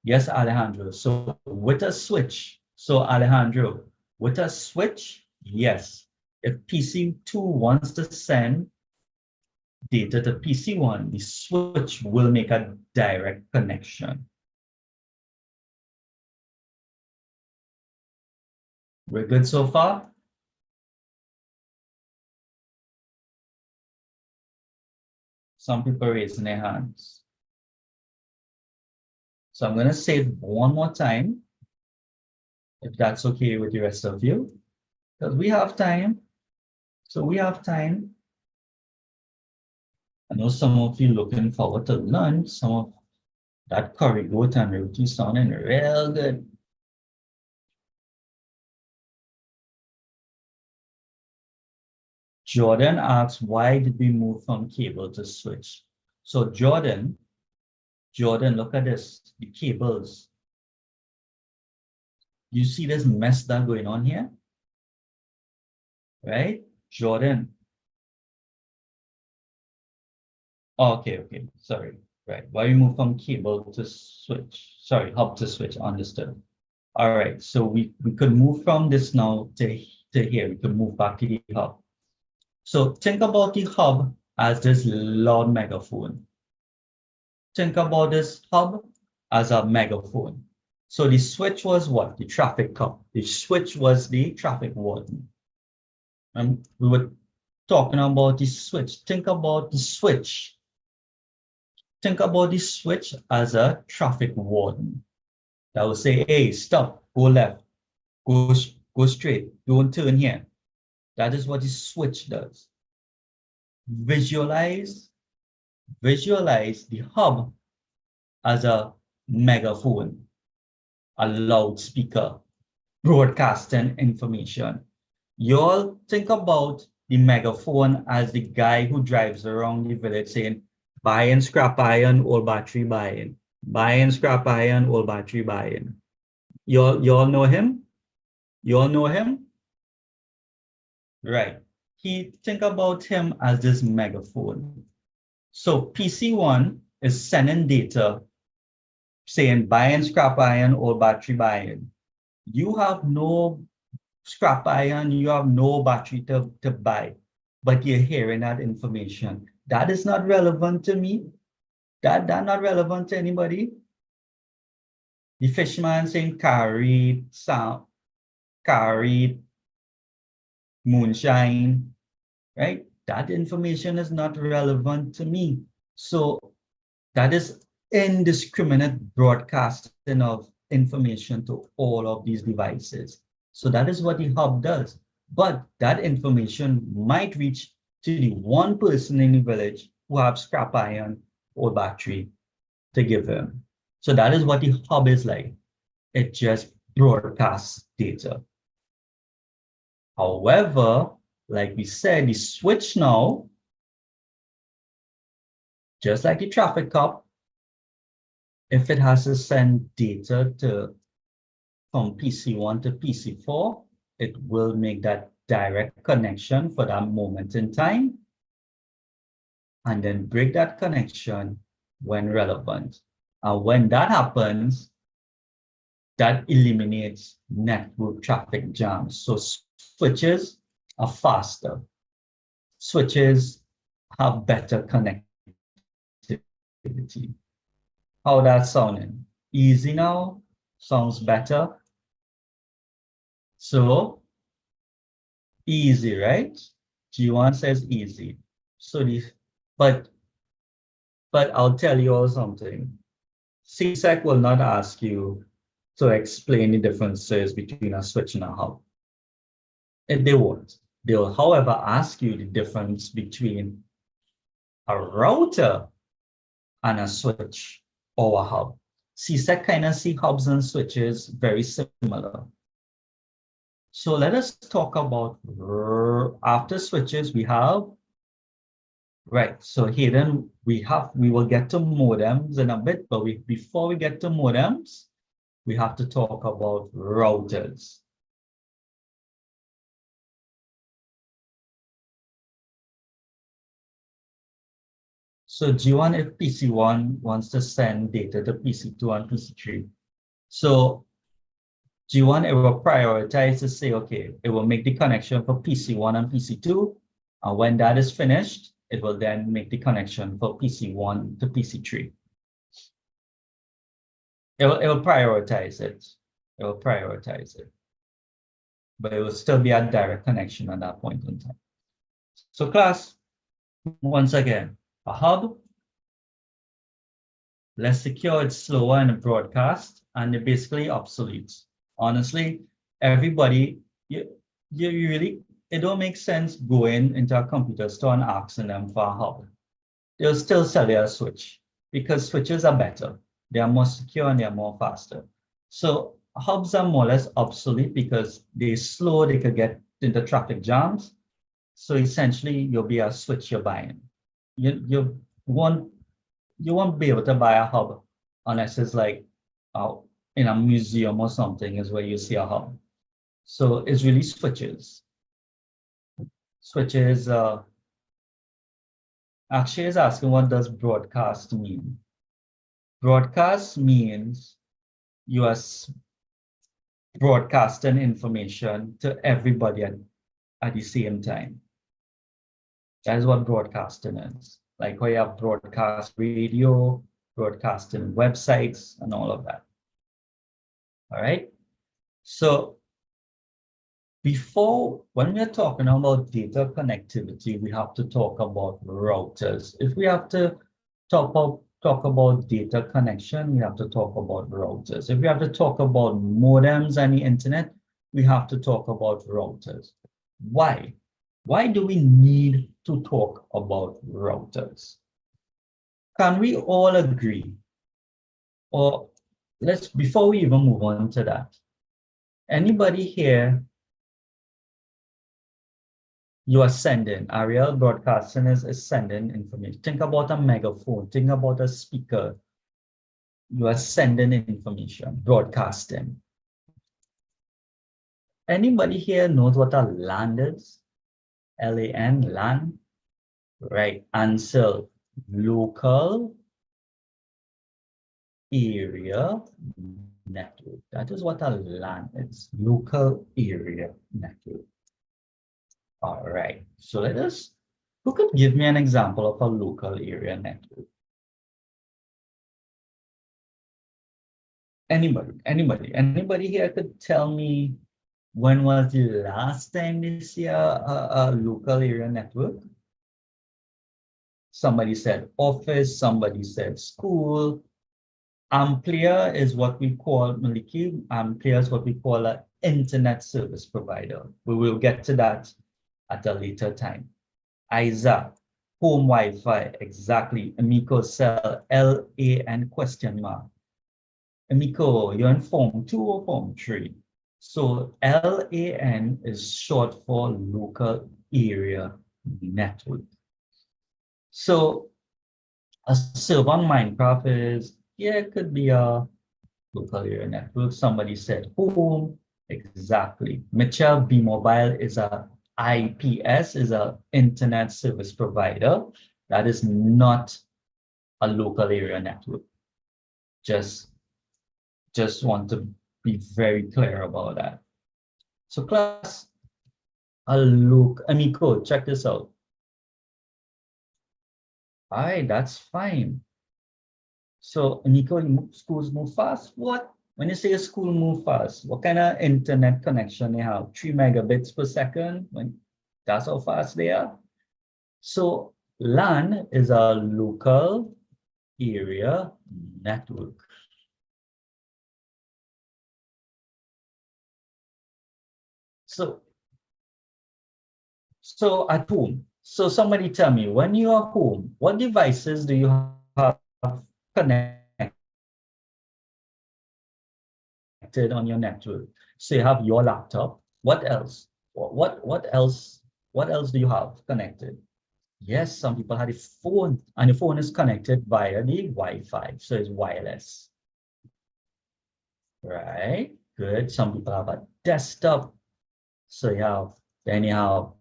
Yes, Alejandro. So with a switch, yes. If PC2 wants to send data to PC1, the switch will make a direct connection. We're good so far? Some people raising their hands. So I'm going to say it one more time, if that's okay with the rest of you, because we have time. So we have time. I know some of you looking forward to lunch. Some of that curry goat and roti sounding real good. Jordan asks, why did we move from cable to switch? So Jordan, look at this, the cables. You see this mess that's going on here? Right? Jordan. Oh, okay, sorry. Right. Why we move from cable to switch? Sorry, hub to switch, understood. All right, so we could move from this now to here. We could move back to the hub. So think about the hub as this loud megaphone. Think about this hub as a megaphone. So the switch was what? The traffic cop. The switch was the traffic warden. And we were talking about the switch. Think about the switch. Think about the switch as a traffic warden. That will say, hey, stop, go left, go straight, don't turn here. That is what the switch does. Visualize the hub as a megaphone, a loudspeaker, broadcasting information. You all think about the megaphone as the guy who drives around the village saying, buying scrap iron, old battery buying. Buying scrap iron, old battery buying. You all know him? You all know him? Right. Think about him as this megaphone. So PC1 is sending data saying buying scrap iron or battery buying. You have no scrap iron, you have no battery to buy, but you're hearing that information. That is not relevant to me. That not relevant to anybody. The fisherman saying carry, sound, carry, moonshine, right? That information is not relevant to me. So that is indiscriminate broadcasting of information to all of these devices. So that is what the hub does. But that information might reach to the one person in the village who have scrap iron or battery to give him. So that is what the hub is like. It just broadcasts data. However, like we said, the switch now, just like the traffic cop, if it has to send data from PC1 to PC4, it will make that direct connection for that moment in time and then break that connection when relevant. And when that happens, that eliminates network traffic jams. So switches are faster. Switches have better connectivity. How that sounding? Easy now? Sounds better? So easy, right? G1 says easy. So but I'll tell you all something. CSEC will not ask you to explain the differences between a switch and a hub. They won't. They'll, however, ask you the difference between a router and a switch or a hub. CSEC kind of see hubs and switches very similar. So let us talk about after switches we have, right, so here then we will get to modems in a bit, but before we get to modems, we have to talk about routers. So G1 if PC1 wants to send data to PC2 and PC3. So G1, it will prioritize to say, okay, it will make the connection for PC1 and PC2. And when that is finished, it will then make the connection for PC1 to PC3. It will prioritize it. It will prioritize it. But it will still be a direct connection at that point in time. So class, once again, a hub, less secure, it's slower in the broadcast, and they're basically obsolete. Honestly, everybody, you really, it don't make sense going into a computer store and asking them for a hub. They'll still sell you a switch because switches are better. They are more secure and they are more faster. So hubs are more or less obsolete because they're slow, they could get into traffic jams. So essentially, you'll be a switch you're buying. You won't be able to buy a hub unless it's like in a museum or something is where you see a hub. So it's really switches. Switches, actually is asking what does broadcast mean? Broadcast means you are broadcasting information to everybody at the same time. That is what broadcasting is. Like where you have broadcast radio, broadcasting websites, and all of that. All right. So when we're talking about data connectivity, we have to talk about routers. If we have to talk about data connection, we have to talk about routers. If we have to talk about modems and the internet, we have to talk about routers. Why? Why do we need to talk about routers? Can we all agree? Or before we even move on to that, anybody here, you are sending, Ariel broadcasting is sending information. Think about a megaphone, think about a speaker. You are sending information, broadcasting. Anybody here knows what a LAN is? LAN, LAN? Right, answer, local area network. That is what a LAN is, local area network. All right, so who could give me an example of a local area network? Anybody here could tell me when was the last time they see a local area network? Somebody said office, somebody said school. Amplia is what we call, Maliki, Amplia is what we call an internet service provider. We will get to that at a later time. ISA, home Wi-Fi, exactly. Amico cell, LAN question mark. Amico, you're in Form 2 or Form 3? So LAN is short for local area network. So a server on Minecraft is, yeah, it could be a local area network. Somebody said home, exactly. Mitchell B Mobile is a IPS, is a internet service provider. That is not a local area network. Just want to be very clear about that. So class, Amico, check this out. All right, that's fine. So Amico, schools move fast. What? When you say a school move fast, what kind of internet connection they have? 3 megabits per second? That's how fast they are. So LAN is a local area network. So at home, so somebody tell me, when you are home, what devices do you have connected on your network? So you have your laptop. What else? What else do you have connected? Yes, some people have a phone, and the phone is connected via the Wi-Fi, so it's wireless. Right? Good. Some people have a desktop. So then you have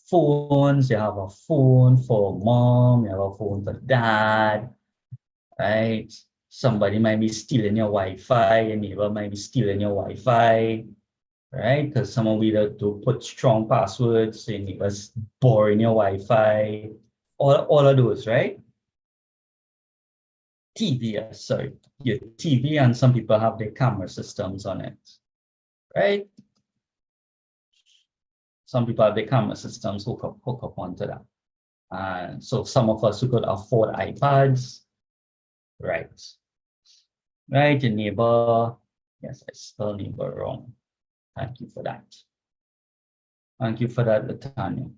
phones, you have a phone for mom, you have a phone for dad, right? Somebody might be stealing your Wi-Fi, your neighbor might be stealing your Wi-Fi, right? Because someone to put strong passwords, so your neighbor's borrowing your Wi-Fi, all of those, right? TV, sorry, your TV, and some people have their camera systems on it, right? Some people have their camera systems hook up onto that. And so some of us who could afford iPads, right? Right, your neighbor, yes, I spelled neighbor wrong. Thank you for that. Thank you for that, Latanya.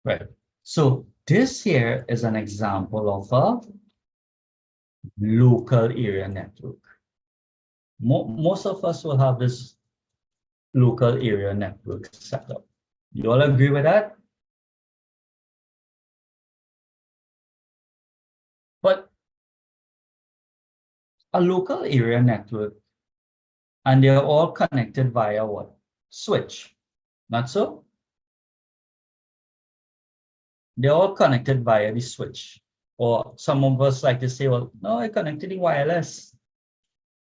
Right, so this here is an example of a local area network. Most of us will have this local area network set up. You all agree with that? But a local area network, and they're all connected via what? Switch, not so? They're all connected via the switch. Or some of us like to say, well, no, I connected the wireless.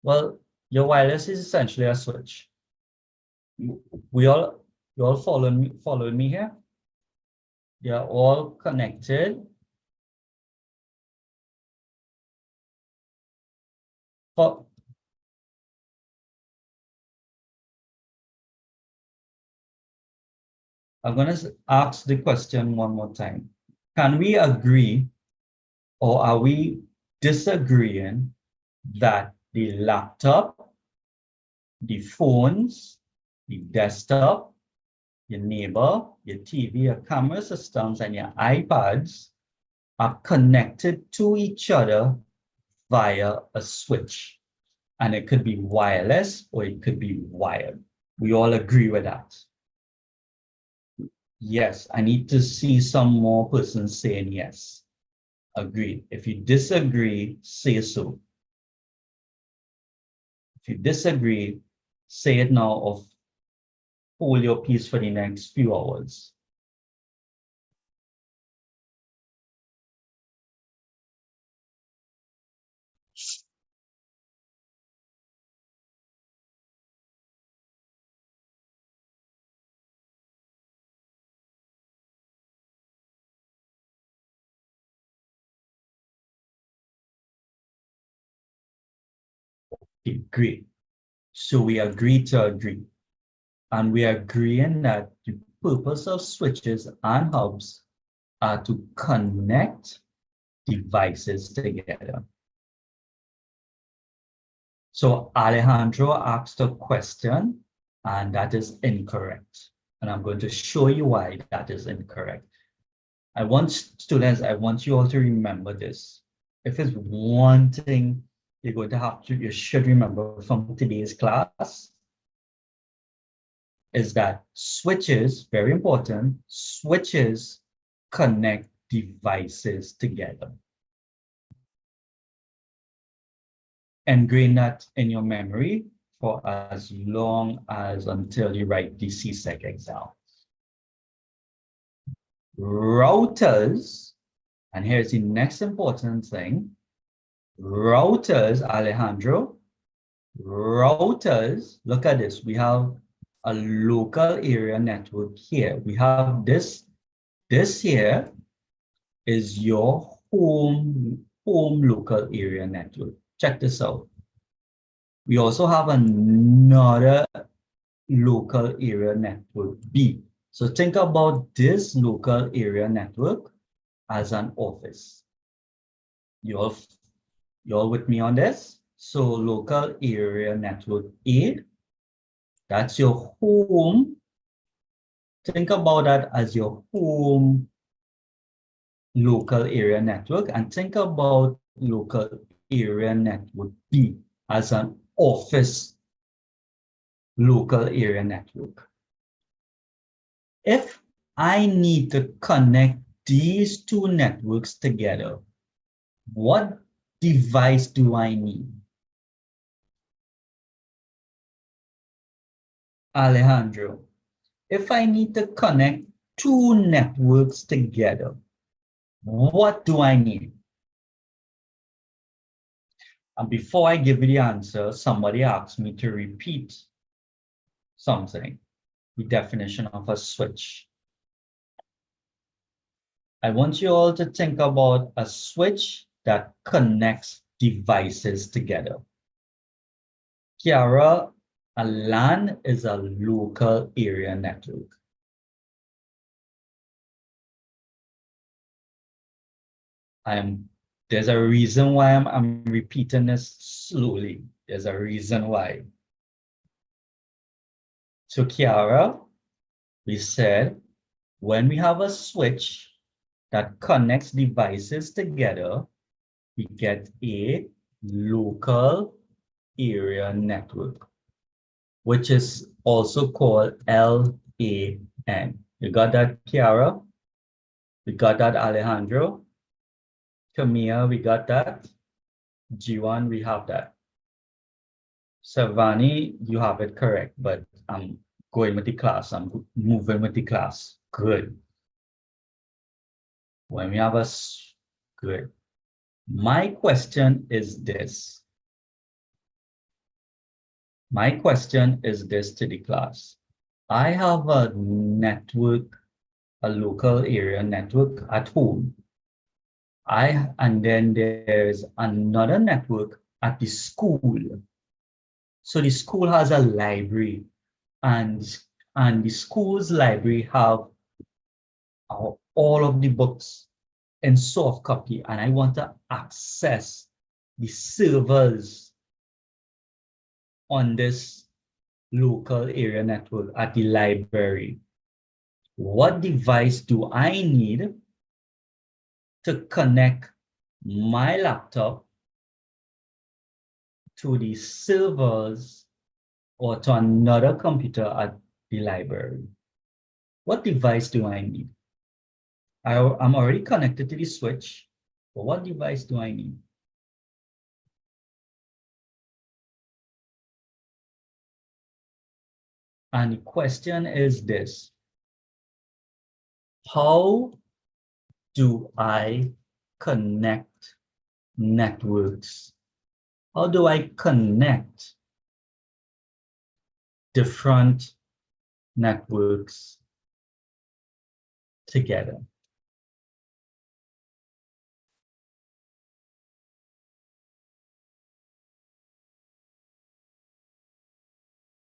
Well, Your wireless is essentially a switch. You all following me here? They are all connected. For I'm going to ask the question one more time. Can we agree, or are we disagreeing, that the laptop, the phones, the desktop, your neighbor, your TV, your camera systems, and your iPads are connected to each other via a switch? And it could be wireless or it could be wired. We all agree with that. Yes, I need to see some more persons saying yes. Agreed. If you disagree, say so. If you disagree, say it now or hold your peace for the next few hours. Okay, great. So we agree to agree. And we are agreeing that the purpose of switches and hubs are to connect devices together. So Alejandro asked a question, and that is incorrect. And I'm going to show you why that is incorrect. I want students, I want you all to remember this. If it's one thing you're going to have to, you should remember from today's class, is that switches, very important, switches connect devices together. Ingrain that in your memory for as long as until you write the CSEC exam. Routers, and here's the next important thing. Routers, Alejandro, routers, look at this. We have a local area network here. We have this here is your home local area network. Check this out. We also have another local area network B. So think about this local area network as an office. You all with me on this? So local area network A, that's your home. Think about that as your home local area network, and think about local area network B as an office local area network. If I need to connect these two networks together, what device do I need? Alejandro, if I need to connect two networks together, what do I need? And before I give you the answer, somebody asked me to repeat something, the definition of a switch. I want you all to think about a switch that connects devices together. Kiara, a LAN is a local area network. There's a reason why I'm repeating this slowly. There's a reason why. So Kiara, we said, when we have a switch that connects devices together, we get a local area network, which is also called LAN. You got that, Kiara? We got that, Alejandro? Camilla, we got that? G1, we have that. Savani, you have it correct, but I'm going with the class. I'm moving with the class. Good. When we have good. My question is this. My question is this to the class. I have a network, a local area network at home. And then there's another network at the school. So the school has a library, and the school's library have all of the books in soft copy, and I want to access the servers on this local area network at the library. What device do I need to connect my laptop to the servers or to another computer at the library? What device do I need? I'm already connected to the switch, but what device do I need? And the question is this: how do I connect networks? How do I connect different networks together?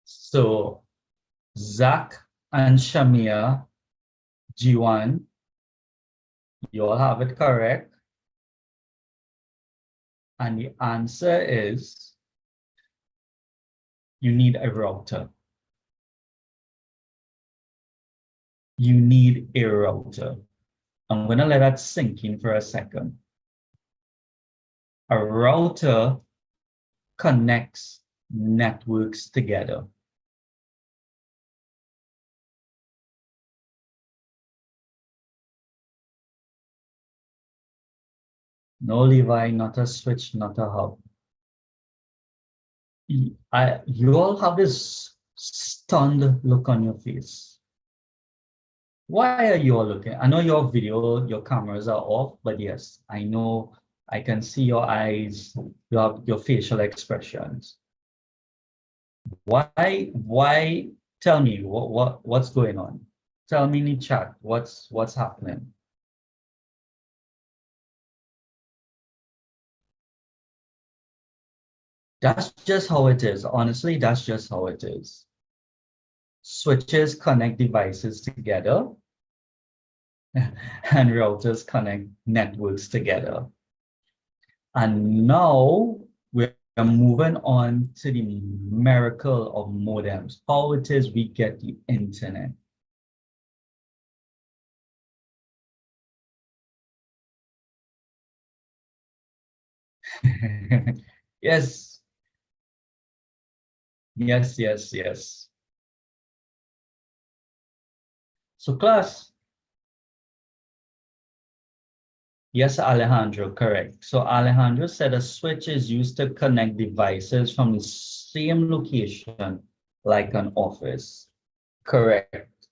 So Zach and Shamia, G1, you all have it correct. And the answer is you need a router. You need a router. I'm going to let that sink in for a second. A router connects networks together. No, Levi, not a switch, not a hub. You all have this stunned look on your face. Why are you all looking? I know your video, your cameras are off, but yes, I know I can see your eyes, your facial expressions. Why? Tell me what's going on? Tell me in the chat what's happening. That's just how it is. Honestly, that's just how it is. Switches connect devices together and routers connect networks together. And now we're moving on to the miracle of modems, how it is we get the internet. Yes, yes. So class, yes, Alejandro, correct. So Alejandro said a switch is used to connect devices from the same location, like an office. Correct.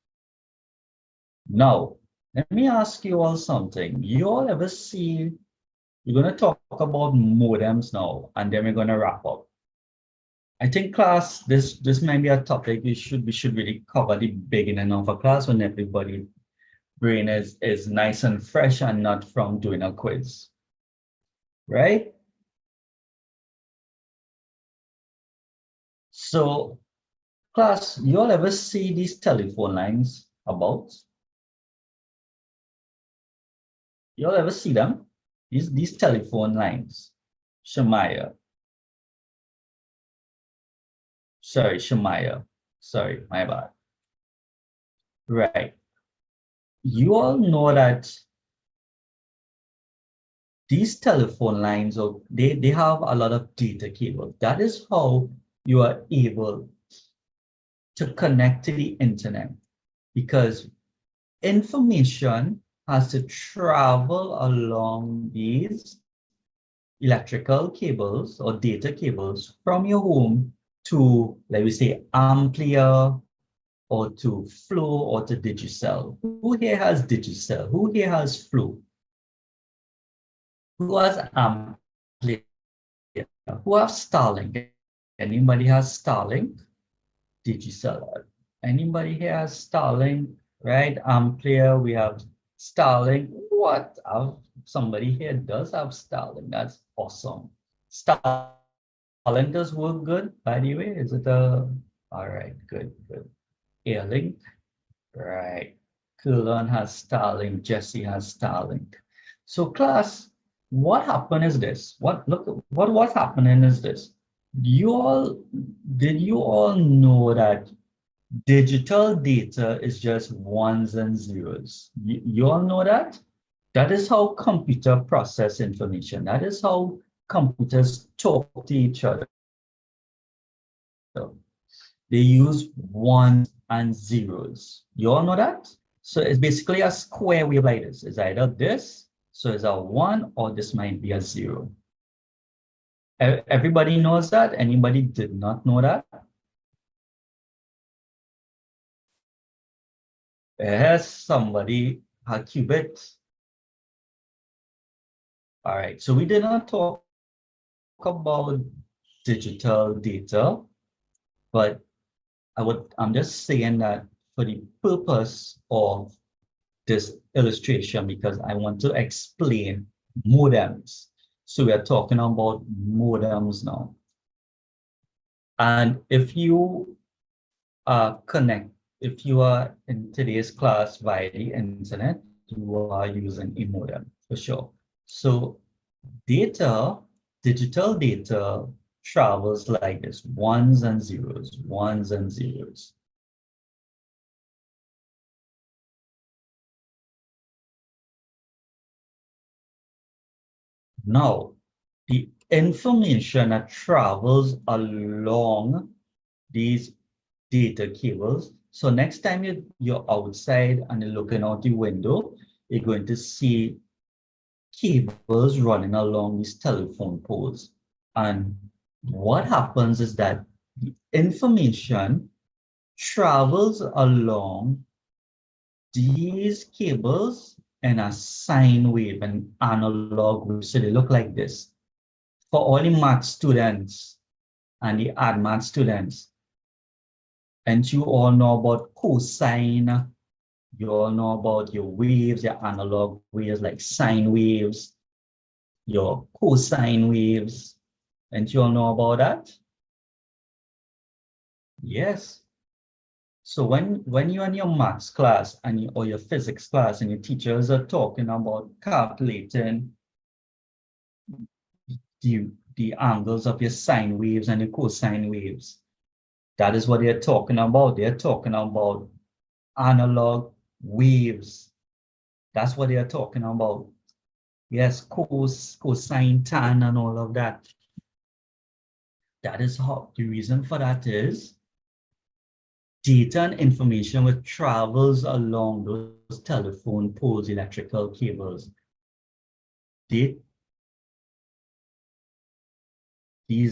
Now, let me ask you all something. You all ever see, we're going to talk about modems now, and then we're going to wrap up. I think class, this might be a topic we should really cover the beginning of a class when everybody brain is nice and fresh and not from doing a quiz, right? So class, you all ever see these telephone lines about? You all ever see them? These telephone lines. Shamaya. Sorry, Shamaya. Sorry, my bad. Right. You all know that these telephone lines, they have a lot of data cable. That is how you are able to connect to the internet, because information has to travel along these electrical cables or data cables from your home to, let me say, Amplia or to Flow or to Digicel. Who here has Digicel? Who here has Flow? Who has Amplia? Who has Starlink? Anybody has Starlink? Digicel. Anybody here has Starlink? Right? Amplia, we have Starlink. What? Somebody here does have Starlink. That's awesome. Starlink does work good, by the way. Is it all right, good, good. Airlink, right. Kulon has Starlink, Jesse has Starlink. So class, what happened is this. What's happening is this. You all did you all know that digital data is just ones and zeros? You all know that? That is how computer process information. That is how computers talk to each other. They use ones and zeros. You all know that? So it's basically a square wave like this. It's either this, so it's a one, or this might be a zero. Everybody knows that? Anybody did not know that? Yes, somebody a qubit. All right, so we did not talk about digital data, but I'm just saying that for the purpose of this illustration, because I want to explain modems. So we are talking about modems now. And if you if you are in today's class via the internet, you are using a modem for sure. So digital data travels like this, ones and zeros, ones and zeros. Now, the information that travels along these data cables. So next time you're outside and you're looking out the window, you're going to see cables running along these telephone poles. And what happens is that the information travels along these cables in a sine wave, an analog wave. So they look like this. For all the math students and the ad math students, and you all know about cosine, you all know about your waves, your analog waves like sine waves, your cosine waves, and you all know about that? Yes. So when you're in your maths class or your physics class and your teachers are talking about calculating the angles of your sine waves and your cosine waves, that is what they're talking about. They're talking about analog waves. That's what they're talking about. Yes, cosine, tan, and all of that. That is how the reason for that is data and information which travels along those telephone poles, electrical cables. These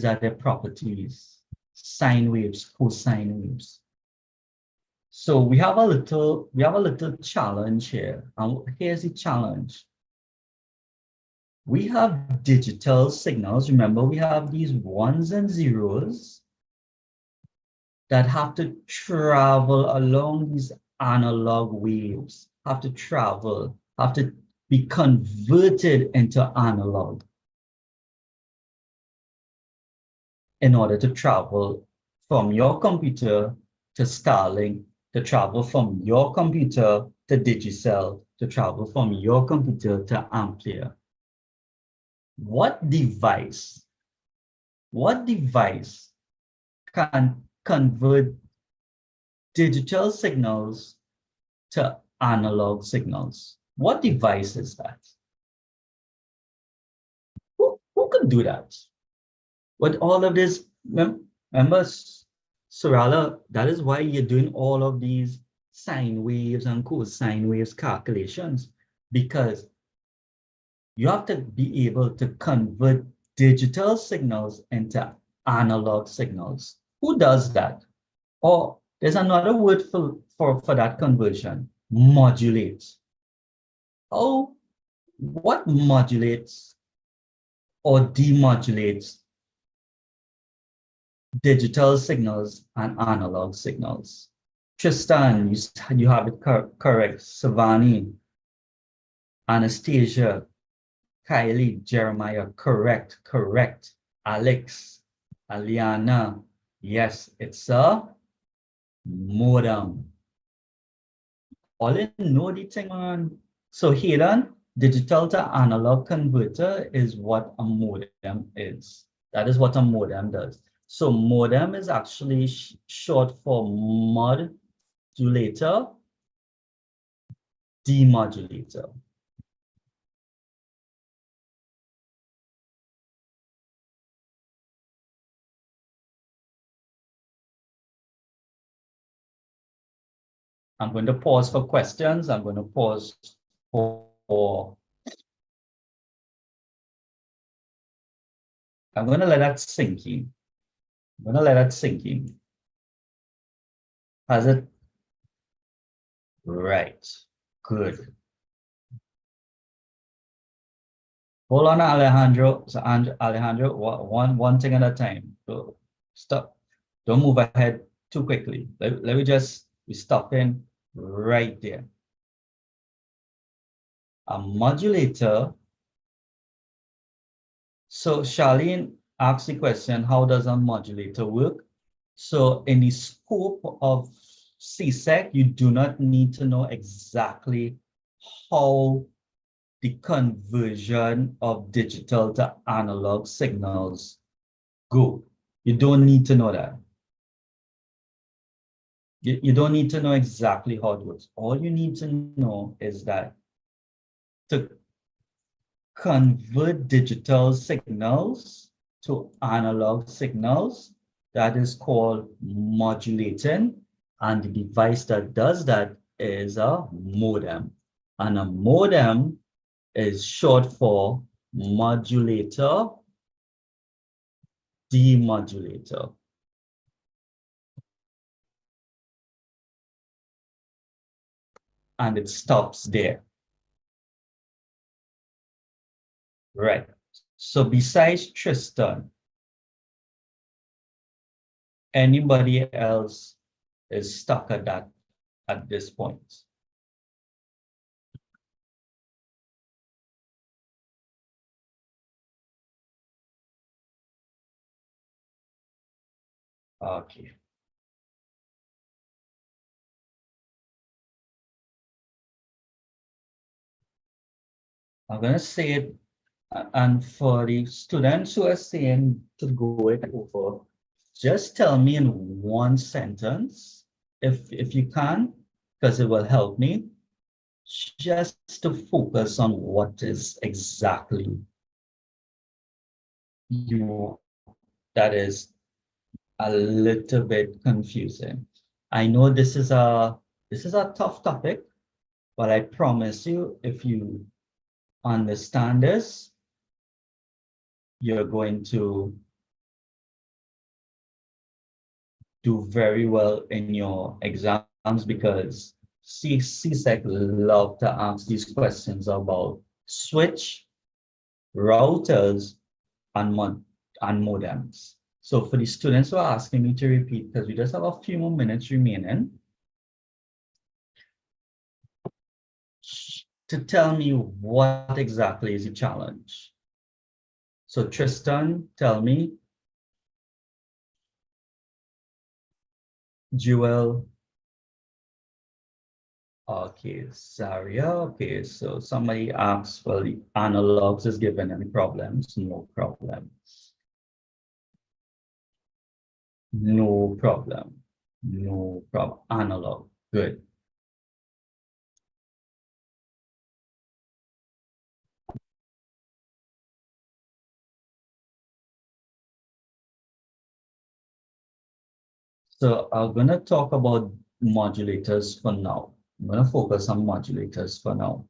are the properties, sine waves, cosine waves. So we have a little challenge here. And here's the challenge. We have digital signals. Remember, we have these ones and zeros that have to travel along these analog waves, have to be converted into analog in order to travel from your computer to Starlink, to travel from your computer to Digicel, to travel from your computer to Amplia. What device can convert digital signals to analog signals? What device is that? Who can do that? With all of this, remember, Sarala, that is why you're doing all of these sine waves and cosine waves calculations, because you have to be able to convert digital signals into analog signals. Who does that? Or there's another word for that conversion, modulate. Oh, what modulates or demodulates digital signals and analog signals. Tristan, you have it correct. Savani, Anastasia, Kylie, Jeremiah, correct, correct. Alex, Aliana, yes, it's a modem. All in know the thing on. So here then, digital to analog converter is what a modem is. That is what a modem does. So modem is actually short for modulator, demodulator. I'm going to pause for questions. I'm going to pause for I'm going to let that sink in. I'm going to let that sink in. Has it? Right. Good. Hold on, Alejandro. So, Alejandro, one thing at a time. So stop. Don't move ahead too quickly. Let me just, we stop in right there. A modulator. So Charlene asked the question, how does a modulator work? So in the scope of CSEC, you do not need to know exactly how the conversion of digital to analog signals go. You don't need to know that. You don't need to know exactly how it works. All you need to know is that to convert digital signals to analog signals, that is called modulating. And the device that does that is a modem. And a modem is short for modulator, demodulator. And it stops there. Right. So besides Tristan, anybody else is stuck at that at this point? Okay. I'm gonna say it, and for the students who are saying to go it over, just tell me in one sentence, if you can, because it will help me, just to focus on what is exactly you that is a little bit confusing. I know this is a tough topic, but I promise you, if you understand this, you're going to do very well in your exams because CSEC love to ask these questions about switch, routers, and modems. So for the students who are asking me to repeat, because we just have a few more minutes remaining, to tell me what exactly is the challenge. So Tristan, tell me. Jewel. Okay, Zaria. Okay, so somebody asks, well, the analogs is given any problems? No problems. No problem. No problem. Analog. Good. So I'm going to talk about modulators for now. I'm going to focus on modulators for now.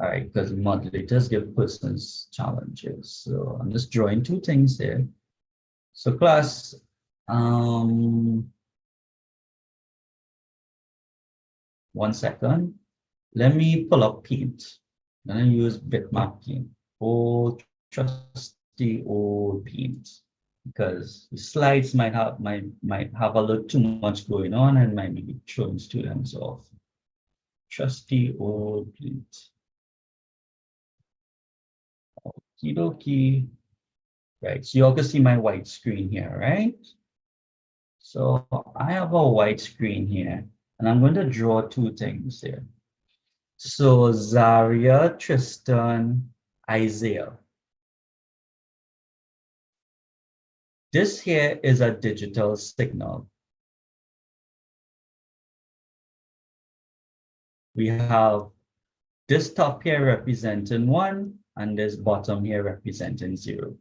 All right, because modulators give persons challenges. So I'm just drawing two things here. So class, one second. Let me pull up Paint. I'm going to use bitmap Paint. Oh, trusty old Paint. because the slides might have a little too much going on and might be throwing students off. Trusty old plate. Okie dokie. Right, so you all can see my white screen here, right? So I have a white screen here, and I'm going to draw two things here. So Zaria, Tristan, Isaiah. This here is a digital signal. We have this top here representing 1, and this bottom here representing 0.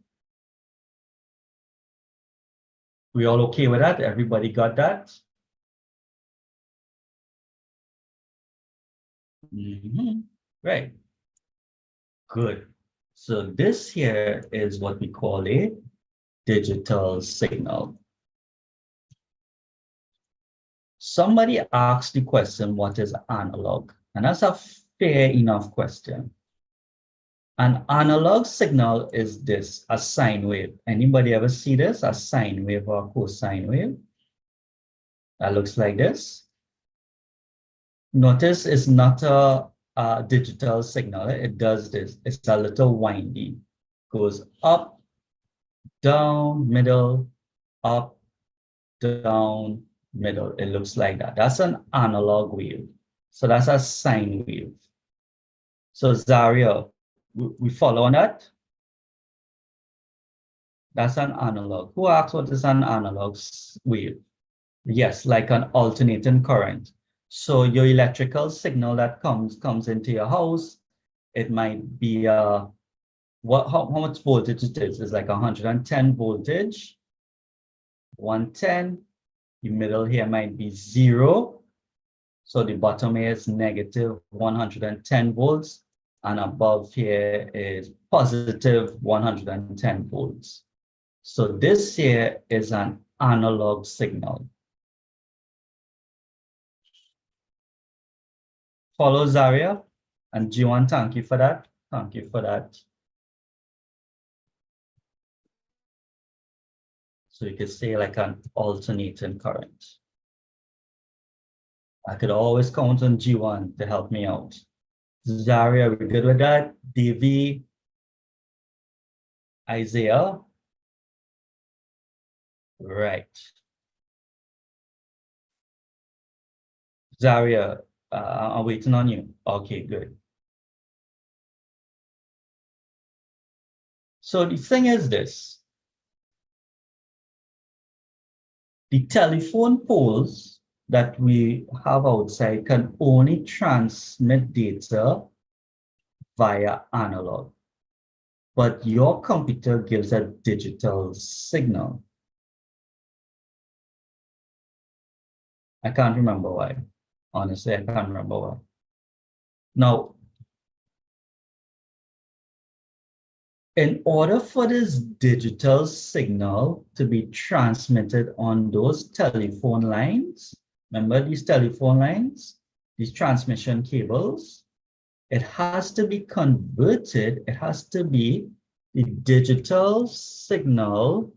We all okay with that? Everybody got that? Right. Good. So this here is what we call a digital signal. Somebody asked the question, what is analog? And that's a fair enough question. An analog signal is this, a sine wave. Anybody ever see this? A sine wave or a cosine wave? That looks like this. Notice it's not a digital signal. It does this. It's a little windy. Goes up, down, middle, up, down, middle. It looks like that. That's an analog wave. So that's a sine wave. So Zaria, we follow on that? That's an analog. Who asked what is an analog wave? Yes, like an alternating current. So your electrical signal that comes into your house, it might be how much voltage it is? It's like 110 voltage, 110. The middle here might be 0. So the bottom here is negative 110 volts, and above here is positive 110 volts. So this here is an analog signal. Follow Zaria and Jiwan, thank you for that. Thank you for that. So you could say like an alternating current. I could always count on G1 to help me out. Zaria, we good with that? DV, Isaiah. Right. Zaria, I'm waiting on you. Okay, good. So the thing is this. The telephone poles that we have outside can only transmit data via analog. But your computer gives a digital signal. I can't remember why. Honestly, I can't remember why. Now, in order for this digital signal to be transmitted on those telephone lines, remember these telephone lines, these transmission cables, it has to be converted, it has to be the digital signal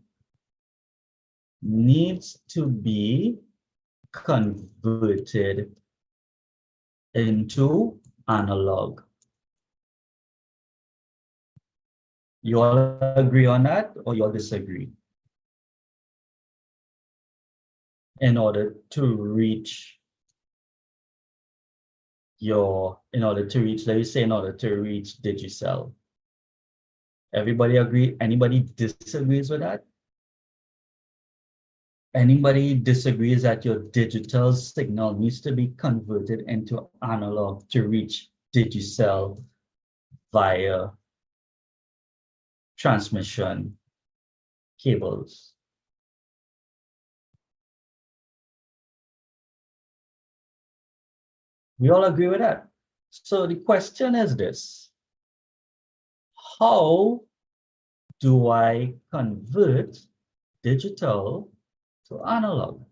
needs to be converted into analog. You all agree on that or you all disagree? In order to reach let me say in order to reach Digicel. Everybody agree? Anybody disagrees with that? Anybody disagrees that your digital signal needs to be converted into analog to reach Digicel via transmission cables? We all agree with that. So the question is this: how do I convert digital to analog?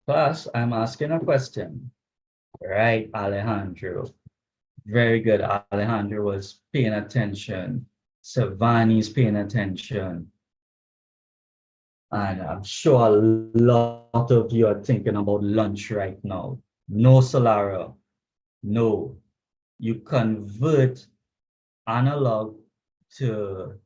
Class, I'm asking a question. Right, Alejandro. Very good. Alejandro was paying attention. Savani's paying attention. And I'm sure a lot of you are thinking about lunch right now. No, Solara. No. You convert analog to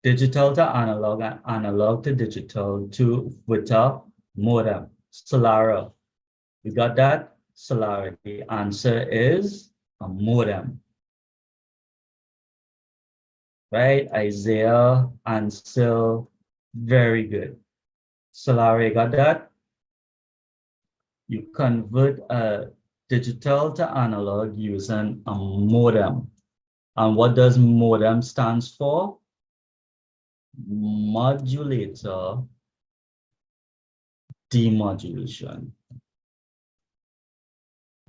digital to analog and analog to digital to with a modem. Solara. You got that? Solara. The answer is a modem. Right? Isaiah, Ansel, very good. Solari, got that? You convert a digital to analog using a modem. And what does modem stands for? Modulator demodulation.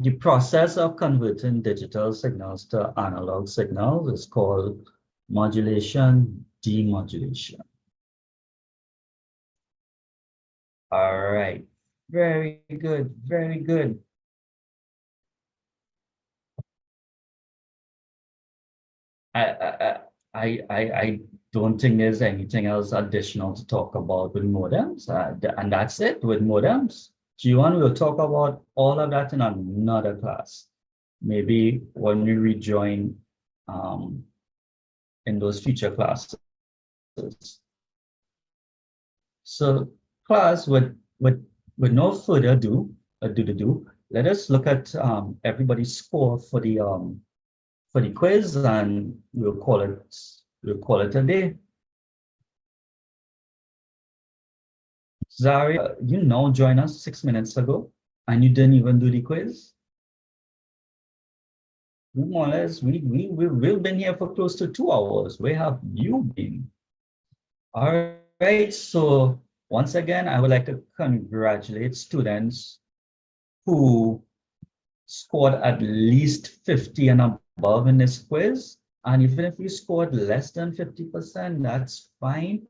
The process of converting digital signals to analog signals is called modulation demodulation. All right, very good, very good. I, I don't think there's anything else additional to talk about with modems, and that's it with modems. G1 will talk about all of that in another class. Maybe when we rejoin in those future classes. So class, with no further ado, let us look at everybody's score for the quiz, and we'll call it a day. Zaria, you now joined us 6 minutes ago, and you didn't even do the quiz. More or less, we've been here for close to 2 hours. Where have you been? All right, so once again, I would like to congratulate students who scored at least 50 and above in this quiz. And even if you scored less than 50%, that's fine.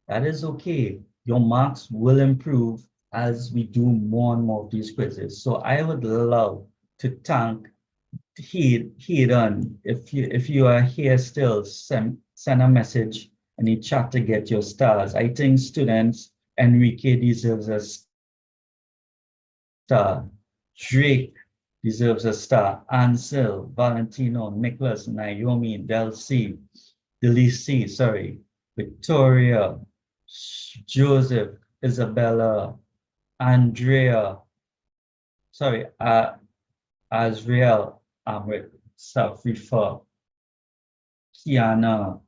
That is okay. Your marks will improve as we do more and more of these quizzes. So I would love to thank Hayden. If you are here still, send a message in the chat to get your stars. I think students, Enrique deserves a star. Drake deserves a star. Ansel, Valentino, Nicholas, Naomi, Delisi, sorry, Victoria, Joseph, Isabella, Andrea, sorry, Azriel, Amrit, Safifa, Kiana,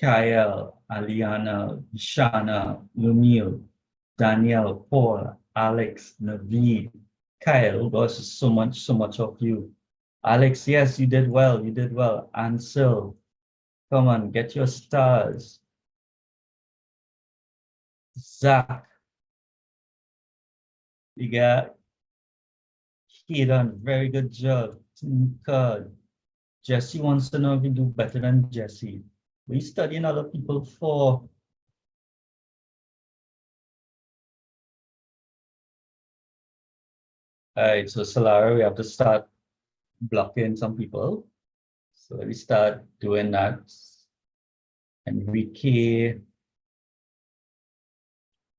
Kyle, Aliana, Shana, Lumil, Daniel, Paul, Alex, Naveed, Kyle. Gosh, so much of you. Alex, yes, you did well. You did well. Ansel, come on, get your stars. Zach, you got Hayden, very good job. Tinker. Jesse wants to know if you do better than Jesse. We studying other people for. All right, so Solara, we have to start blocking some people. So let me start doing that. Enrique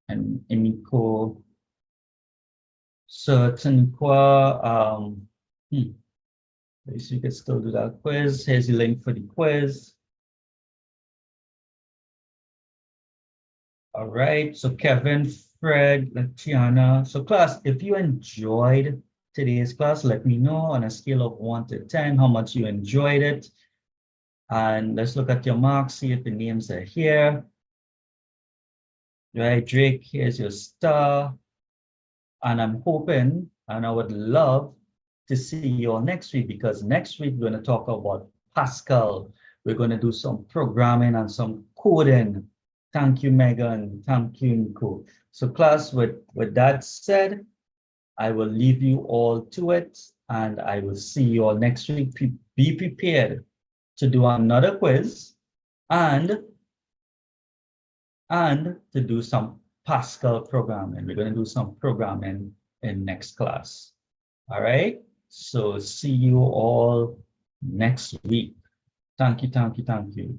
and Emiko. So Tanqua, at least you can still do that quiz. Here's the link for the quiz. All right, so Kevin, Fred, Latiana. So class, if you enjoyed today's class, let me know on a scale of 1 to 10 how much you enjoyed it. And let's look at your marks, see if the names are here. Right, Drake, here's your star. And I'm hoping, and I would love to see you all next week, because next week we're going to talk about Pascal. We're going to do some programming and some coding. Thank you, Megan. Thank you, Nico. So class, with that said, I will leave you all to it, and I will see you all next week. Be prepared to do another quiz and to do some Pascal programming. We're going to do some programming in next class. All right. So see you all next week. Thank you, thank you, thank you.